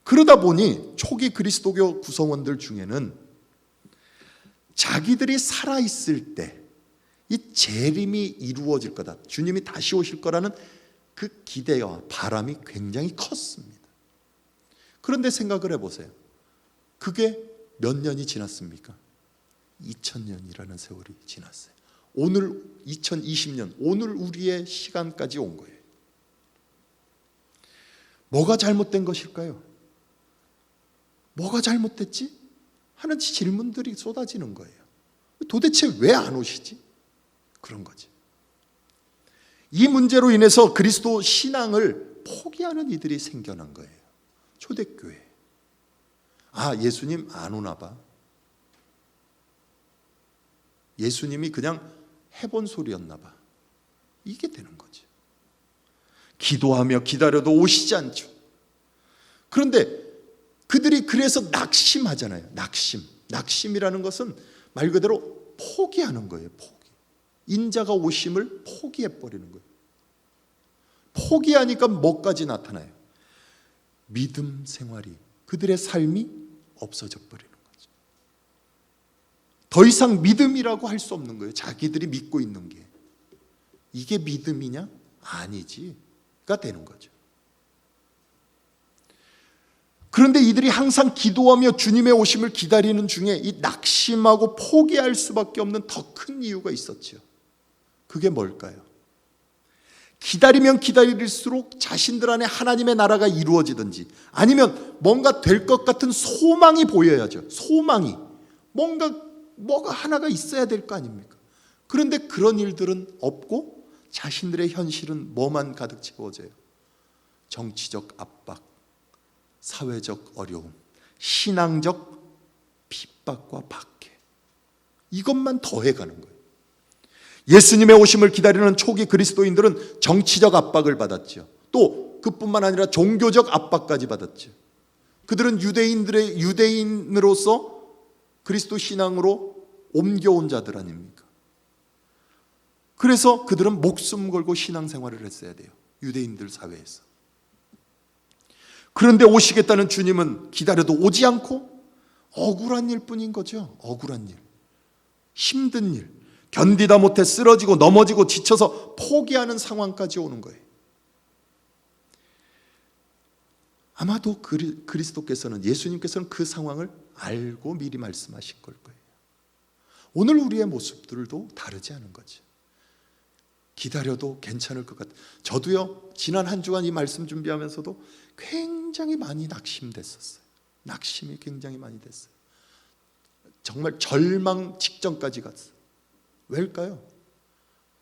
그러다 보니 초기 그리스도교 구성원들 중에는 자기들이 살아있을 때 이 재림이 이루어질 거다, 주님이 다시 오실 거라는 그 기대와 바람이 굉장히 컸습니다. 그런데 생각을 해보세요. 그게 몇 년이 지났습니까? 2000년이라는 세월이 지났어요. 오늘 2020년, 오늘 우리의 시간까지 온 거예요. 뭐가 잘못된 것일까요? 뭐가 잘못됐지? 하는 질문들이 쏟아지는 거예요. 도대체 왜 안 오시지? 그런 거지. 이 문제로 인해서 그리스도 신앙을 포기하는 이들이 생겨난 거예요. 초대교회. 아, 예수님 안 오나 봐. 예수님이 그냥 해본 소리였나 봐. 이게 되는 거죠. 기도하며 기다려도 오시지 않죠. 그런데 그들이 그래서 낙심하잖아요. 낙심이라는 것은 말 그대로 포기하는 거예요. 인자가 오심을 포기해버리는 거예요. 포기하니까 뭐까지 나타나요? 믿음 생활이, 그들의 삶이 없어져 버리는 거죠. 더 이상 믿음이라고 할 수 없는 거예요. 자기들이 믿고 있는 게 이게 믿음이냐? 아니지가 되는 거죠. 그런데 이들이 항상 기도하며 주님의 오심을 기다리는 중에 이 낙심하고 포기할 수밖에 없는 더 큰 이유가 있었죠. 그게 뭘까요? 기다리면 기다릴수록 자신들 안에 하나님의 나라가 이루어지든지 아니면 뭔가 될 것 같은 소망이 보여야죠. 소망이 뭐가 하나가 있어야 될 거 아닙니까? 그런데 그런 일들은 없고 자신들의 현실은 뭐만 가득 채워져요? 정치적 압박, 사회적 어려움, 신앙적 핍박과 박해, 이것만 더해가는 거예요. 예수님의 오심을 기다리는 초기 그리스도인들은 정치적 압박을 받았죠. 또 그뿐만 아니라 종교적 압박까지 받았죠. 그들은 유대인으로서 그리스도 신앙으로 옮겨온 자들 아닙니까? 그래서 그들은 목숨 걸고 신앙생활을 했어야 돼요. 유대인들 사회에서. 그런데 오시겠다는 주님은 기다려도 오지 않고 억울한 일뿐인 거죠. 억울한 일, 힘든 일, 견디다 못해 쓰러지고 넘어지고 지쳐서 포기하는 상황까지 오는 거예요. 아마도 그리스도께서는, 예수님께서는 그 상황을 알고 미리 말씀하신 걸 거예요. 오늘 우리의 모습들도 다르지 않은 거죠. 기다려도 괜찮을 것 같아요. 저도요, 지난 한 주간 이 말씀 준비하면서도 굉장히 많이 낙심됐었어요. 낙심이 굉장히 많이 됐어요. 정말 절망 직전까지 갔어요. 왜일까요?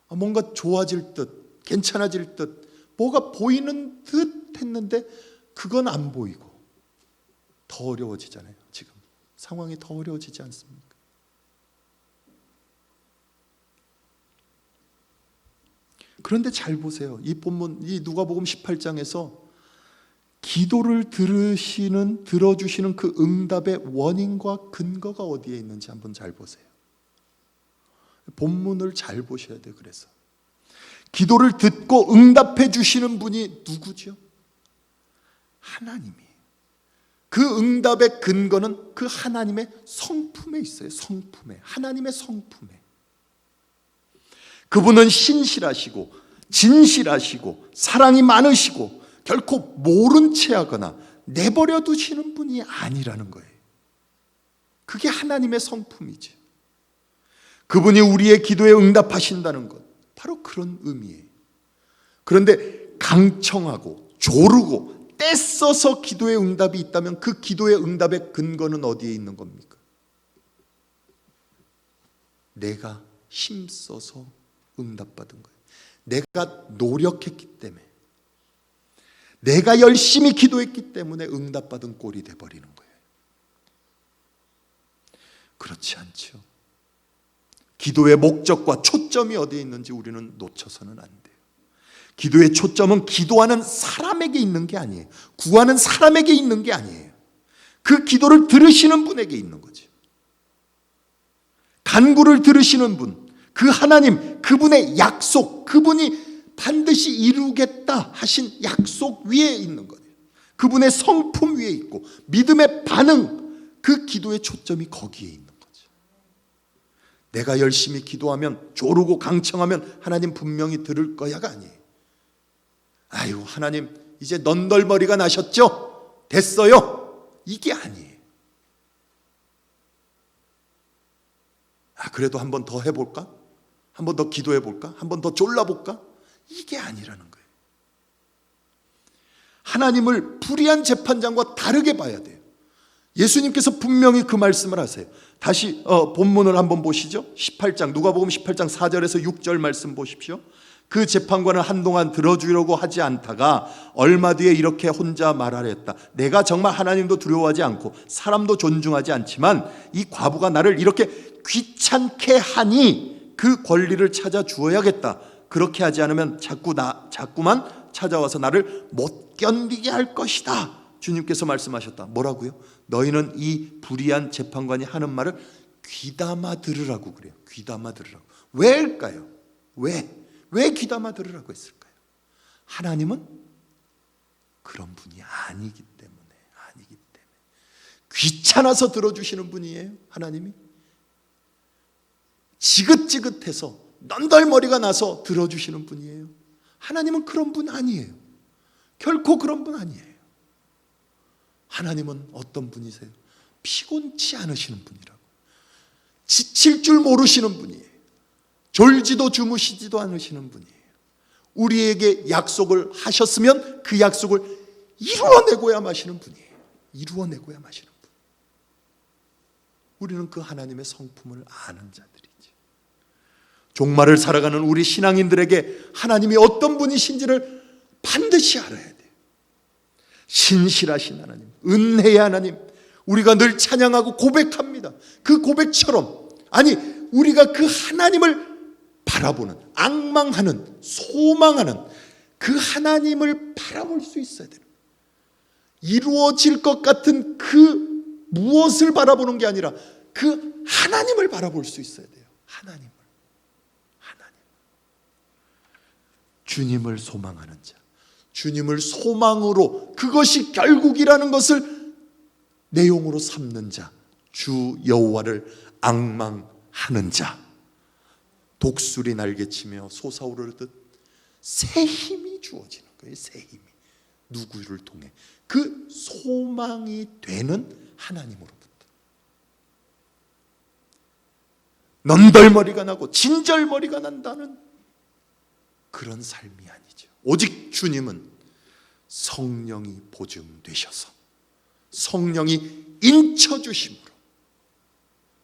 뭔가 좋아질 듯, 괜찮아질 듯, 뭐가 보이는 듯 했는데 그건 안 보이고 더 어려워지잖아요. 지금 상황이 더 어려워지지 않습니까? 그런데 잘 보세요. 이 본문, 이 누가복음 18장에서 기도를 들어주시는 그 응답의 원인과 근거가 어디에 있는지 한번 잘 보세요. 본문을 잘 보셔야 돼요. 그래서 기도를 듣고 응답해 주시는 분이 누구죠? 하나님이. 그 응답의 근거는 그 하나님의 성품에 있어요. 성품에, 하나님의 성품에. 그분은 신실하시고 진실하시고 사랑이 많으시고 결코 모른 채 하거나 내버려 두시는 분이 아니라는 거예요. 그게 하나님의 성품이죠. 그분이 우리의 기도에 응답하신다는 것, 바로 그런 의미예요. 그런데 강청하고 조르고 떼써서 기도의 응답이 있다면 그 기도의 응답의 근거는 어디에 있는 겁니까? 내가 힘써서 응답받은 거예요. 내가 노력했기 때문에, 내가 열심히 기도했기 때문에 응답받은 꼴이 돼버리는 거예요. 그렇지 않죠. 기도의 목적과 초점이 어디에 있는지 우리는 놓쳐서는 안 돼요. 기도의 초점은 기도하는 사람에게 있는 게 아니에요. 구하는 사람에게 있는 게 아니에요. 그 기도를 들으시는 분에게 있는 거죠. 간구를 들으시는 분, 그 하나님, 그분의 약속, 그분이 반드시 이루겠다 하신 약속 위에 있는 거예요. 그분의 성품 위에 있고 믿음의 반응, 그 기도의 초점이 거기에 있는 거죠. 내가 열심히 기도하면, 조르고 강청하면 하나님 분명히 들을 거야가 아니에요. 아유, 하나님 이제 넌덜머리가 나셨죠? 됐어요. 이게 아니에요. 그래도 한 번 더 해볼까? 한 번 더 기도해볼까? 한 번 더 졸라볼까? 이게 아니라는 거예요. 하나님을 불의한 재판장과 다르게 봐야 돼요. 예수님께서 분명히 그 말씀을 하세요. 다시 본문을 한번 보시죠. 18장, 누가복음 18장 4절에서 6절 말씀 보십시오. 그 재판관은 한동안 들어주려고 하지 않다가 얼마 뒤에 이렇게 혼자 말하랬다. 내가 정말 하나님도 두려워하지 않고 사람도 존중하지 않지만 이 과부가 나를 이렇게 귀찮게 하니 그 권리를 찾아 주어야겠다. 그렇게 하지 않으면 자꾸만 찾아와서 나를 못 견디게 할 것이다. 주님께서 말씀하셨다. 뭐라고요? 너희는 이 불의한 재판관이 하는 말을 귀담아 들으라고 그래요. 귀담아 들으라고. 왜일까요? 왜 귀담아 들으라고 했을까요? 하나님은 그런 분이 아니기 때문에. 귀찮아서 들어주시는 분이에요. 하나님이 지긋지긋해서 넌덜머리가 나서 들어주시는 분이에요. 하나님은 그런 분 아니에요. 결코 그런 분 아니에요. 하나님은 어떤 분이세요? 피곤치 않으시는 분이라고. 지칠 줄 모르시는 분이에요. 졸지도 주무시지도 않으시는 분이에요. 우리에게 약속을 하셨으면 그 약속을 이루어내고야 마시는 분이에요. 이루어내고야 마시는 분. 우리는 그 하나님의 성품을 아는 자들이죠. 종말을 살아가는 우리 신앙인들에게 하나님이 어떤 분이신지를 반드시 알아야 돼요. 신실하신 하나님, 은혜의 하나님, 우리가 늘 찬양하고 고백합니다. 그 고백처럼, 아니 우리가 그 하나님을 바라보는, 앙망하는, 소망하는 그 하나님을 바라볼 수 있어야 돼요. 이루어질 것 같은 그 무엇을 바라보는 게 아니라 그 하나님을 바라볼 수 있어야 돼요. 하나님. 주님을 소망하는 자, 주님을 소망으로, 그것이 결국이라는 것을 내용으로 삼는 자, 주 여호와를 앙망하는 자, 독수리 날개치며 솟아오르듯 새 힘이 주어지는 거예요. 새 힘이 누구를 통해? 그 소망이 되는 하나님으로부터. 넌덜머리가 나고 진절머리가 난다는 그런 삶이 아니죠. 오직 주님은 성령이 보증되셔서, 성령이 인쳐주심으로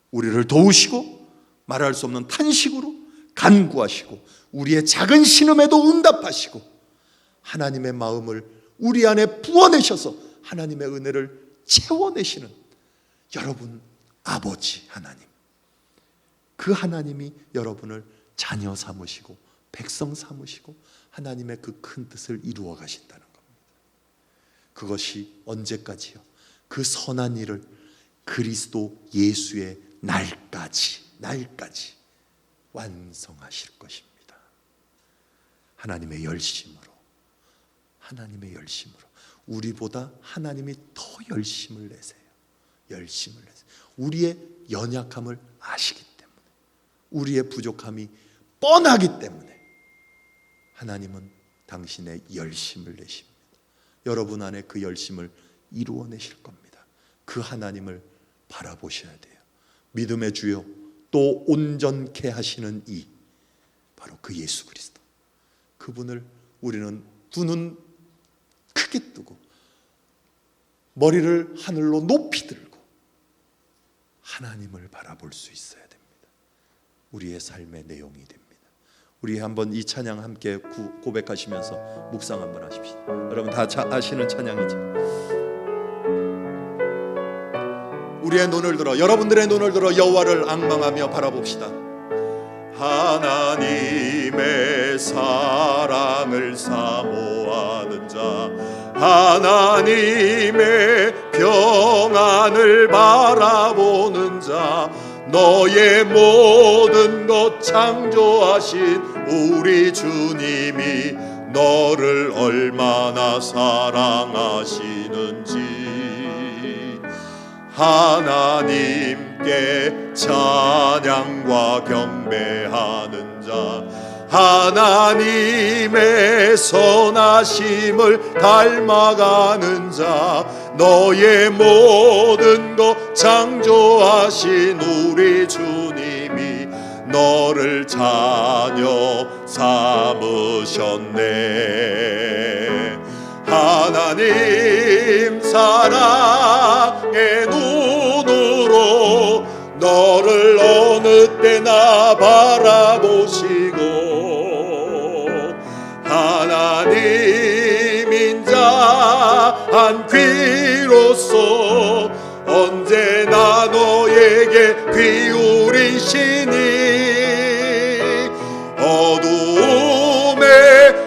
우리를 도우시고 말할 수 없는 탄식으로 간구하시고 우리의 작은 신음에도 응답하시고 하나님의 마음을 우리 안에 부어내셔서 하나님의 은혜를 채워내시는 여러분 아버지 하나님, 그 하나님이 여러분을 자녀 삼으시고 백성 삼으시고 하나님의 그 큰 뜻을 이루어 가신다는 겁니다. 그것이 언제까지요? 그 선한 일을 그리스도 예수의 날까지 완성하실 것입니다. 하나님의 열심으로 우리보다 하나님이 더 열심을 내세요. 우리의 연약함을 아시기 때문에, 우리의 부족함이 뻔하기 때문에 하나님은 당신의 열심을 내십니다. 여러분 안에 그 열심을 이루어내실 겁니다. 그 하나님을 바라보셔야 돼요. 믿음의 주요 또 온전케 하시는 이, 바로 그 예수 그리스도, 그분을 우리는 두 눈 크게 뜨고 머리를 하늘로 높이 들고 하나님을 바라볼 수 있어야 됩니다. 우리의 삶의 내용이 됩니다. 우리 한번 이 찬양 함께 고백하시면서 묵상 한번 하십시오. 여러분 다 아시는 찬양이죠. 우리의 눈을 들어, 여러분들의 눈을 들어 여호와를 앙망하며 바라봅시다. 하나님의 사랑을 사모하는 자, 하나님의 평안을 바라보는 자, 너의 모든 것 창조하신 우리 주님이 너를 얼마나 사랑하시는지 하나님께 찬양과 경배하는 자, 하나님의 선하심을 닮아가는 자, 너의 모든 것 창조하신 우리 주님이 너를 자녀 삼으셨네. 하나님 사랑의 눈으로 너를 어느 때나 바라보시고 하나님 인자한 귀로서 언제나 너에게 귀울이시니 어두움에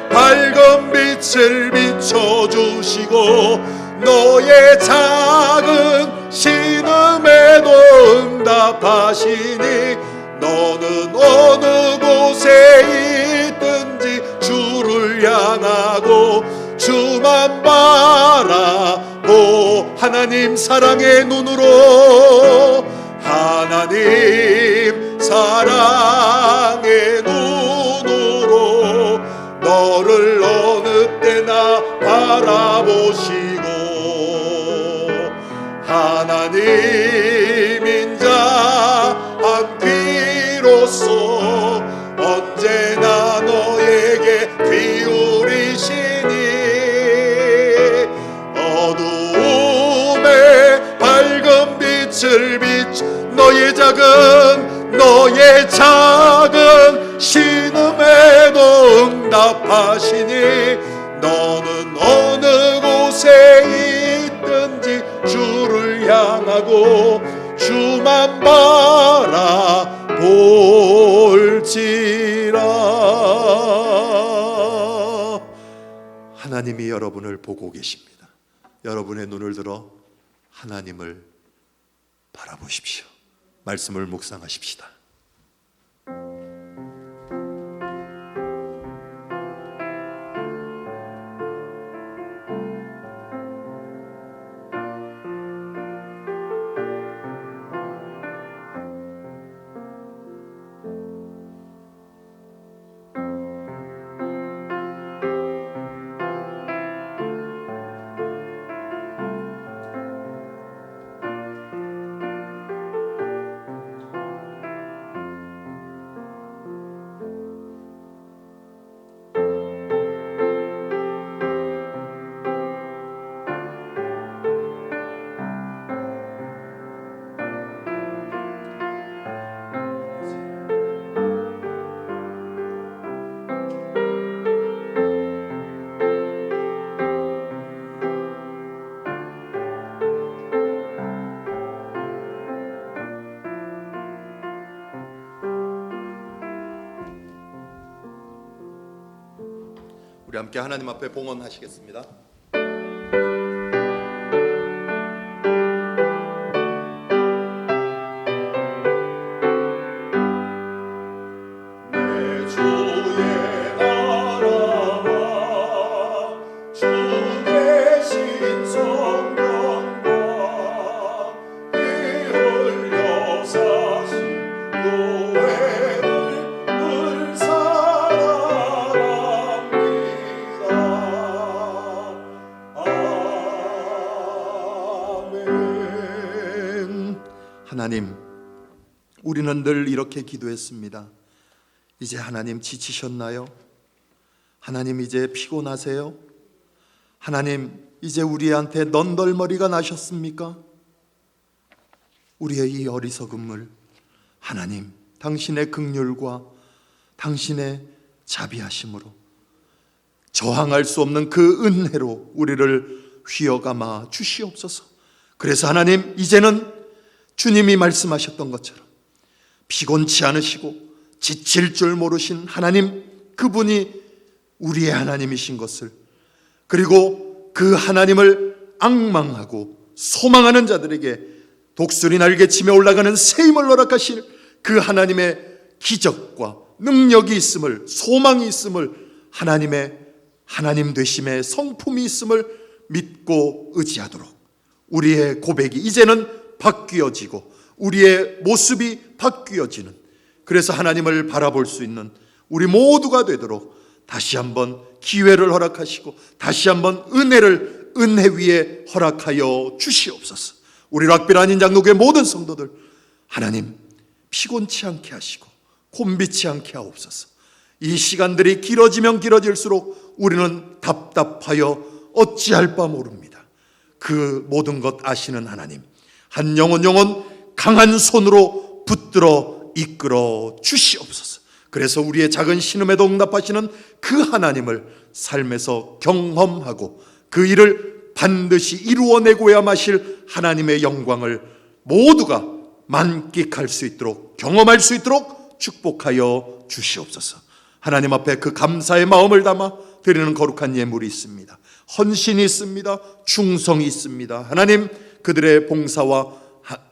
밝은 빛을 비춰주시고 너의 작은 신음에도 응답하시니 너는 어느 곳에 있든지 주를 향하고 주만 바라보 하나님 사랑의 눈으로 하나님 사랑의 눈으로 너를 어느 때나 바라보시고 하나님 인자한 귀로서 언제나 너에게 귀울이시니 어두움에 밝은 빛을 비춰 너의 작은 신음에도 응답하시니 너는 어느 곳에 있든지 주를 향하고 주만 바라볼지라. 하나님이 여러분을 보고 계십니다. 여러분의 눈을 들어 하나님을 바라보십시오. 말씀을 묵상하십시다. 우리 함께 하나님 앞에 봉헌하시겠습니다. 내 주의 나라와 주 대신 성령과 피 흘려 사신 교회를 늘 사랑합니다. 아멘. 하나님, 우리는 늘 이렇게 기도했습니다. 이제 하나님 지치셨나요? 하나님 이제 피곤하세요? 하나님, 이제 우리한테 넌덜머리가 나셨습니까? 우리의 이 어리석음을 하나님, 당신의 긍휼과 당신의 자비하심으로 저항할 수 없는 그 은혜로 우리를 휘어감아 주시옵소서. 그래서 하나님, 이제는 주님이 말씀하셨던 것처럼 피곤치 않으시고 지칠 줄 모르신 하나님, 그분이 우리의 하나님이신 것을, 그리고 그 하나님을 앙망하고 소망하는 자들에게 독수리 날개치며 올라가는 새 힘을 허락하실 그 하나님의 기적과 능력이 있음을, 소망이 있음을, 하나님의 하나님 되심의 성품이 있음을 믿고 의지하도록 우리의 고백이 이제는 바뀌어지고 우리의 모습이 바뀌어지는, 그래서 하나님을 바라볼 수 있는 우리 모두가 되도록 다시 한번 기회를 허락하시고 다시 한번 은혜를 은혜 위에 허락하여 주시옵소서. 우리 락빌 한인 장로교회 모든 성도들, 하나님 피곤치 않게 하시고 곤비치 않게 하옵소서. 이 시간들이 길어지면 길어질수록 우리는 답답하여 어찌할 바 모릅니다. 그 모든 것 아시는 하나님, 한 영혼 영혼 강한 손으로 붙들어 이끌어 주시옵소서. 그래서 우리의 작은 신음에도 응답하시는 그 하나님을 삶에서 경험하고 그 일을 반드시 이루어내고야 마실 하나님의 영광을 모두가 만끽할 수 있도록, 경험할 수 있도록 축복하여 주시옵소서. 하나님 앞에 그 감사의 마음을 담아 드리는 거룩한 예물이 있습니다. 헌신이 있습니다. 충성이 있습니다. 하나님, 그들의 봉사와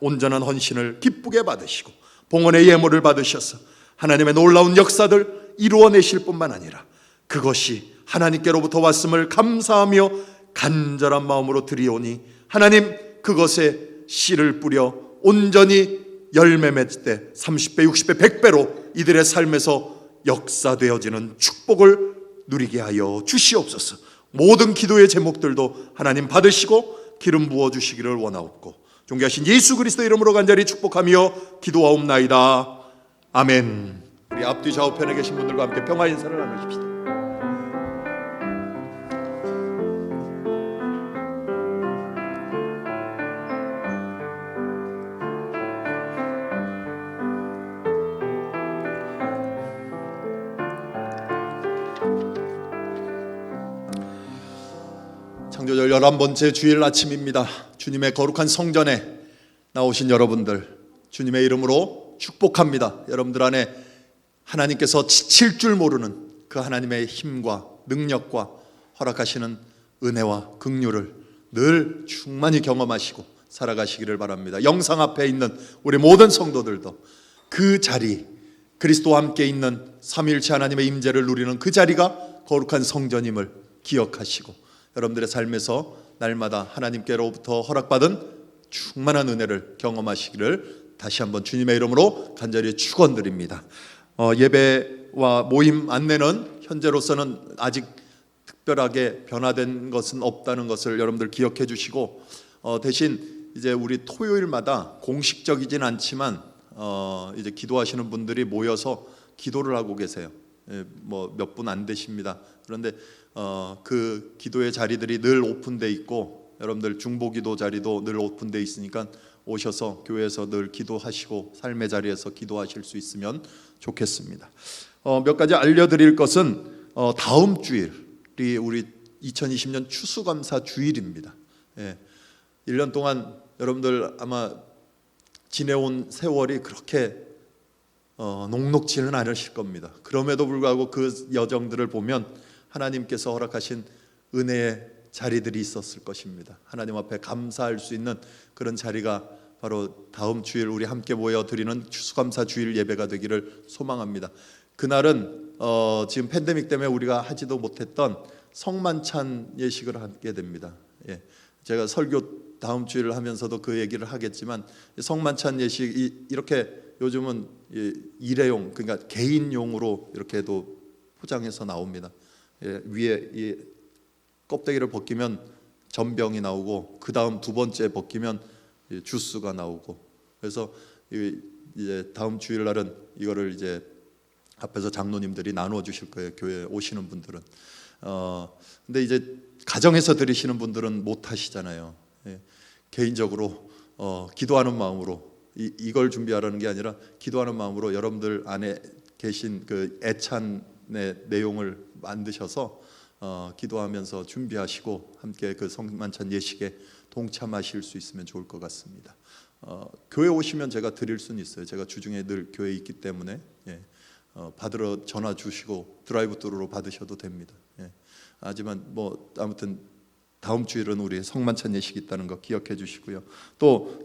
온전한 헌신을 기쁘게 받으시고 봉헌의 예물을 받으셔서 하나님의 놀라운 역사들 이루어내실 뿐만 아니라 그것이 하나님께로부터 왔음을 감사하며 간절한 마음으로 드리오니 하나님, 그것에 씨를 뿌려 온전히 열매 맺을 때 30배, 60배, 100배로 이들의 삶에서 역사되어지는 축복을 누리게 하여 주시옵소서. 모든 기도의 제목들도 하나님 받으시고 기름 부어주시기를 원하옵고 존귀하신 예수 그리스도 이름으로 간절히 축복하며 기도하옵나이다. 아멘. 우리 앞뒤 좌우편에 계신 분들과 함께 평화 인사를 나누십시다. 창조절 11번째 주일 아침입니다. 주님의 거룩한 성전에 나오신 여러분들 주님의 이름으로 축복합니다. 여러분들 안에 하나님께서 지칠 줄 모르는 그 하나님의 힘과 능력과 허락하시는 은혜와 긍휼을 늘 충만히 경험하시고 살아가시기를 바랍니다. 영상 앞에 있는 우리 모든 성도들도 그 자리, 그리스도와 함께 있는 삼위일체 하나님의 임재를 누리는 그 자리가 거룩한 성전임을 기억하시고 여러분들의 삶에서 날마다 하나님께로부터 허락받은 충만한 은혜를 경험하시기를 다시 한번 주님의 이름으로 간절히 축원드립니다. 예배와 모임 안내는 현재로서는 아직 특별하게 변화된 것은 없다는 것을 여러분들 기억해 주시고 대신 이제 우리 토요일마다 공식적이진 않지만 이제 기도하시는 분들이 모여서 기도를 하고 계세요. 뭐 몇 분 안 되십니다. 그런데 그 기도의 자리들이 늘 오픈돼 있고 여러분들 중보기도 자리도 늘 오픈돼 있으니까 오셔서 교회에서 늘 기도하시고 삶의 자리에서 기도하실 수 있으면 좋겠습니다. 몇 가지 알려드릴 것은 다음 주일이 우리 2020년 추수감사 주일입니다. 1년 동안 여러분들 아마 지내온 세월이 그렇게 녹록지는 않으실 겁니다. 그럼에도 불구하고 그 여정들을 보면 하나님께서 허락하신 은혜의 자리들이 있었을 것입니다. 하나님 앞에 감사할 수 있는 그런 자리가 바로 다음 주일 우리 함께 모여 드리는 추수감사 주일 예배가 되기를 소망합니다. 그날은 지금 팬데믹 때문에 우리가 하지도 못했던 성만찬 예식을 하게 됩니다. 제가 설교 다음 주일을 하면서도 그 얘기를 하겠지만 성만찬 예식이 이렇게 요즘은 일회용, 그러니까 개인용으로 이렇게도 포장해서 나옵니다. 위에 이 껍데기를 벗기면 전병이 나오고 그 다음 두 번째 벗기면 주스가 나오고, 그래서 이제 다음 주일 날은 이거를 이제 앞에서 장로님들이 나누어 주실 거예요. 교회에 오시는 분들은. 근데 이제 가정에서 드리시는 분들은 못 하시잖아요. 예. 개인적으로 기도하는 마음으로 이걸 준비하라는 게 아니라 기도하는 마음으로 여러분들 안에 계신 그 애찬의 내용을 만드셔서 기도하면서 준비하시고 함께 그 성만찬 예식에 동참하실 수 있으면 좋을 것 같습니다. 교회 오시면 제가 드릴 수는 있어요. 제가 주중에 늘 교회에 있기 때문에 받으러 전화 주시고 드라이브스루로 받으셔도 됩니다. 하지만 뭐 아무튼 다음 주일은 우리 성만찬 예식이 있다는 거 기억해 주시고요. 또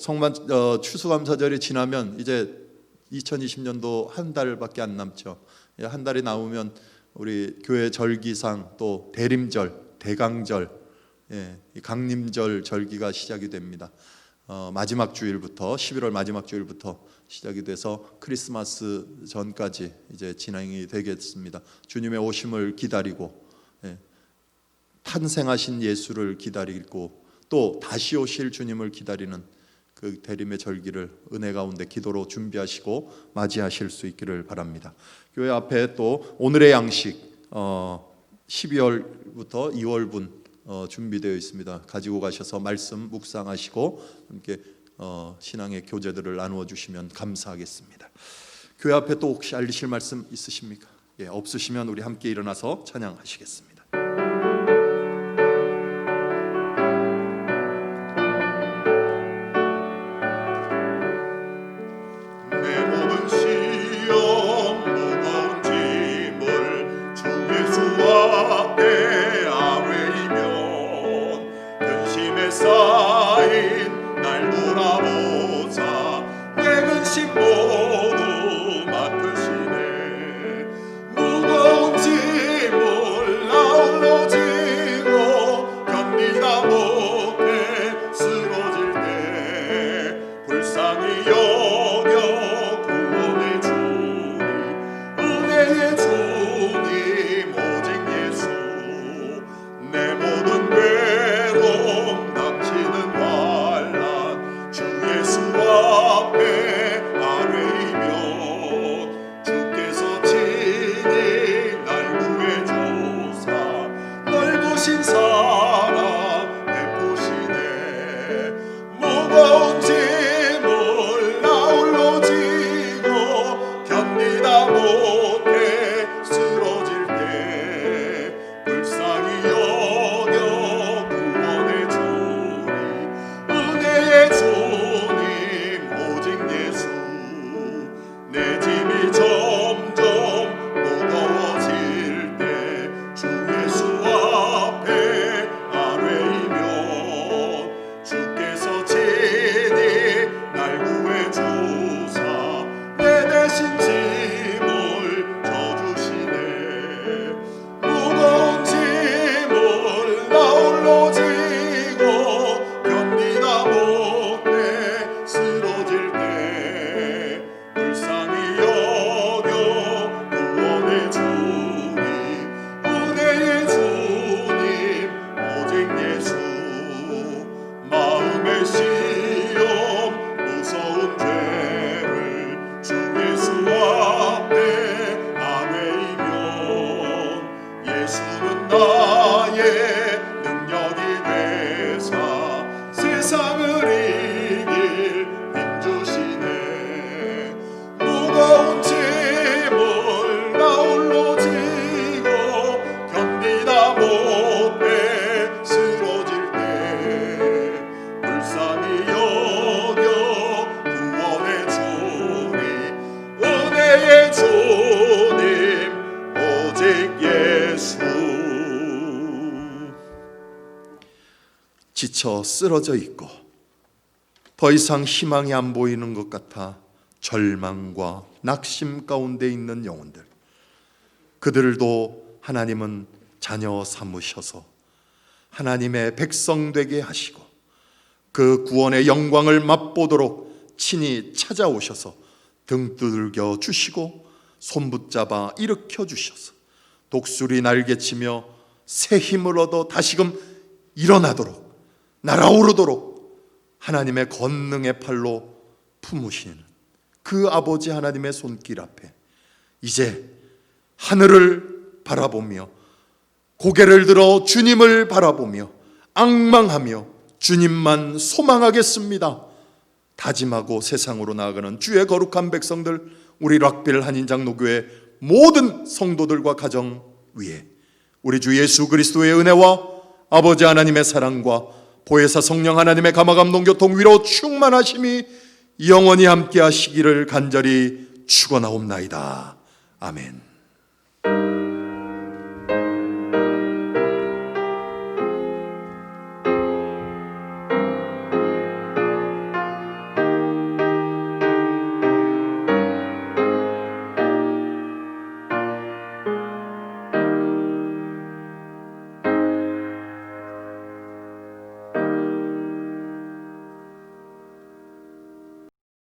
추수감사절이 지나면 이제 2020년도 한 달밖에 안 남죠. 한 달이 남으면 우리 교회 절기상 또 대림절, 대강절, 강림절 절기가 시작이 됩니다. 마지막 주일부터 11월 마지막 주일부터 시작이 돼서 크리스마스 전까지 이제 진행이 되겠습니다. 주님의 오심을 기다리고 탄생하신 예수를 기다리고 또 다시 오실 주님을 기다리는 그 대림의 절기를 은혜 가운데 기도로 준비하시고 맞이하실 수 있기를 바랍니다. 교회 앞에 또 오늘의 양식 12월부터 2월분 준비되어 있습니다. 가지고 가셔서 말씀 묵상하시고 함께 신앙의 교제들을 나누어 주시면 감사하겠습니다. 교회 앞에 또 혹시 알리실 말씀 있으십니까? 없으시면 우리 함께 일어나서 찬양하시겠습니다. 내 모든 시험 무거운 짐을 주 예수 앞에 아뢰이면 근심에 쌓인 날 돌아보사 내 근심 모두 맡으시네. 무거운 짐을 나홀로 지고 견디다 못해 쓰러질 때 불쌍히 여겨 구원의 주님, 은혜의 주님 오직 예수. 내 모든 괴로움 닥치는 환난 주 예수 앞에 아뢰이면 주께서 친히 날 구해주사 넓으신 사랑 베푸시네. 무거운 짐을 나홀로 지고 견디다 못해 쓰러질 때 불쌍히 여겨 구원의 주님, 은혜의 주님 오직 예수. 내 짐이 점점 무거워질 때 주 예수 앞에 아뢰이면 주께서 친히 날 구해주사 내 대신 짐을 져주시네. 무거운 짐을 나홀로 지고 견디다 못해 쓰러질 때 불쌍히 여겨 구원의 주님, 은혜의 주님 오직 예수. 마음의 시험 무서운 죄를 주 예수 앞에 아뢰이면 예수는 나의 능력이 되사 세상을 이길 힘 주시네. 무거운 짐을 나홀로 지고 견디다 못해 쓰러질 때 불쌍히 여겨 구원의 주님, 은혜의 주님 오직 예수. 지쳐 쓰러져 있고 더 이상 희망이 안 보이는 것 같아 절망과 낙심 가운데 있는 영혼들, 그들도 하나님은 자녀 삼으셔서 하나님의 백성 되게 하시고 그 구원의 영광을 맛보도록 친히 찾아오셔서 등 두들겨 주시고 손 붙잡아 일으켜 주셔서 독수리 날개치며 새 힘을 얻어 다시금 일어나도록 날아오르도록 하나님의 권능의 팔로 품으시는 그 아버지 하나님의 손길 앞에 이제 하늘을 바라보며 고개를 들어 주님을 바라보며 앙망하며 주님만 소망하겠습니다 다짐하고 세상으로 나아가는 주의 거룩한 백성들, 우리 락빌 한인장로교회 모든 성도들과 가정 위에 우리 주 예수 그리스도의 은혜와 아버지 하나님의 사랑과 보혜사 성령 하나님의 감화감동 교통 위로 충만하심이 영원히 함께 하시기를 간절히 축원하옵나이다. 아멘.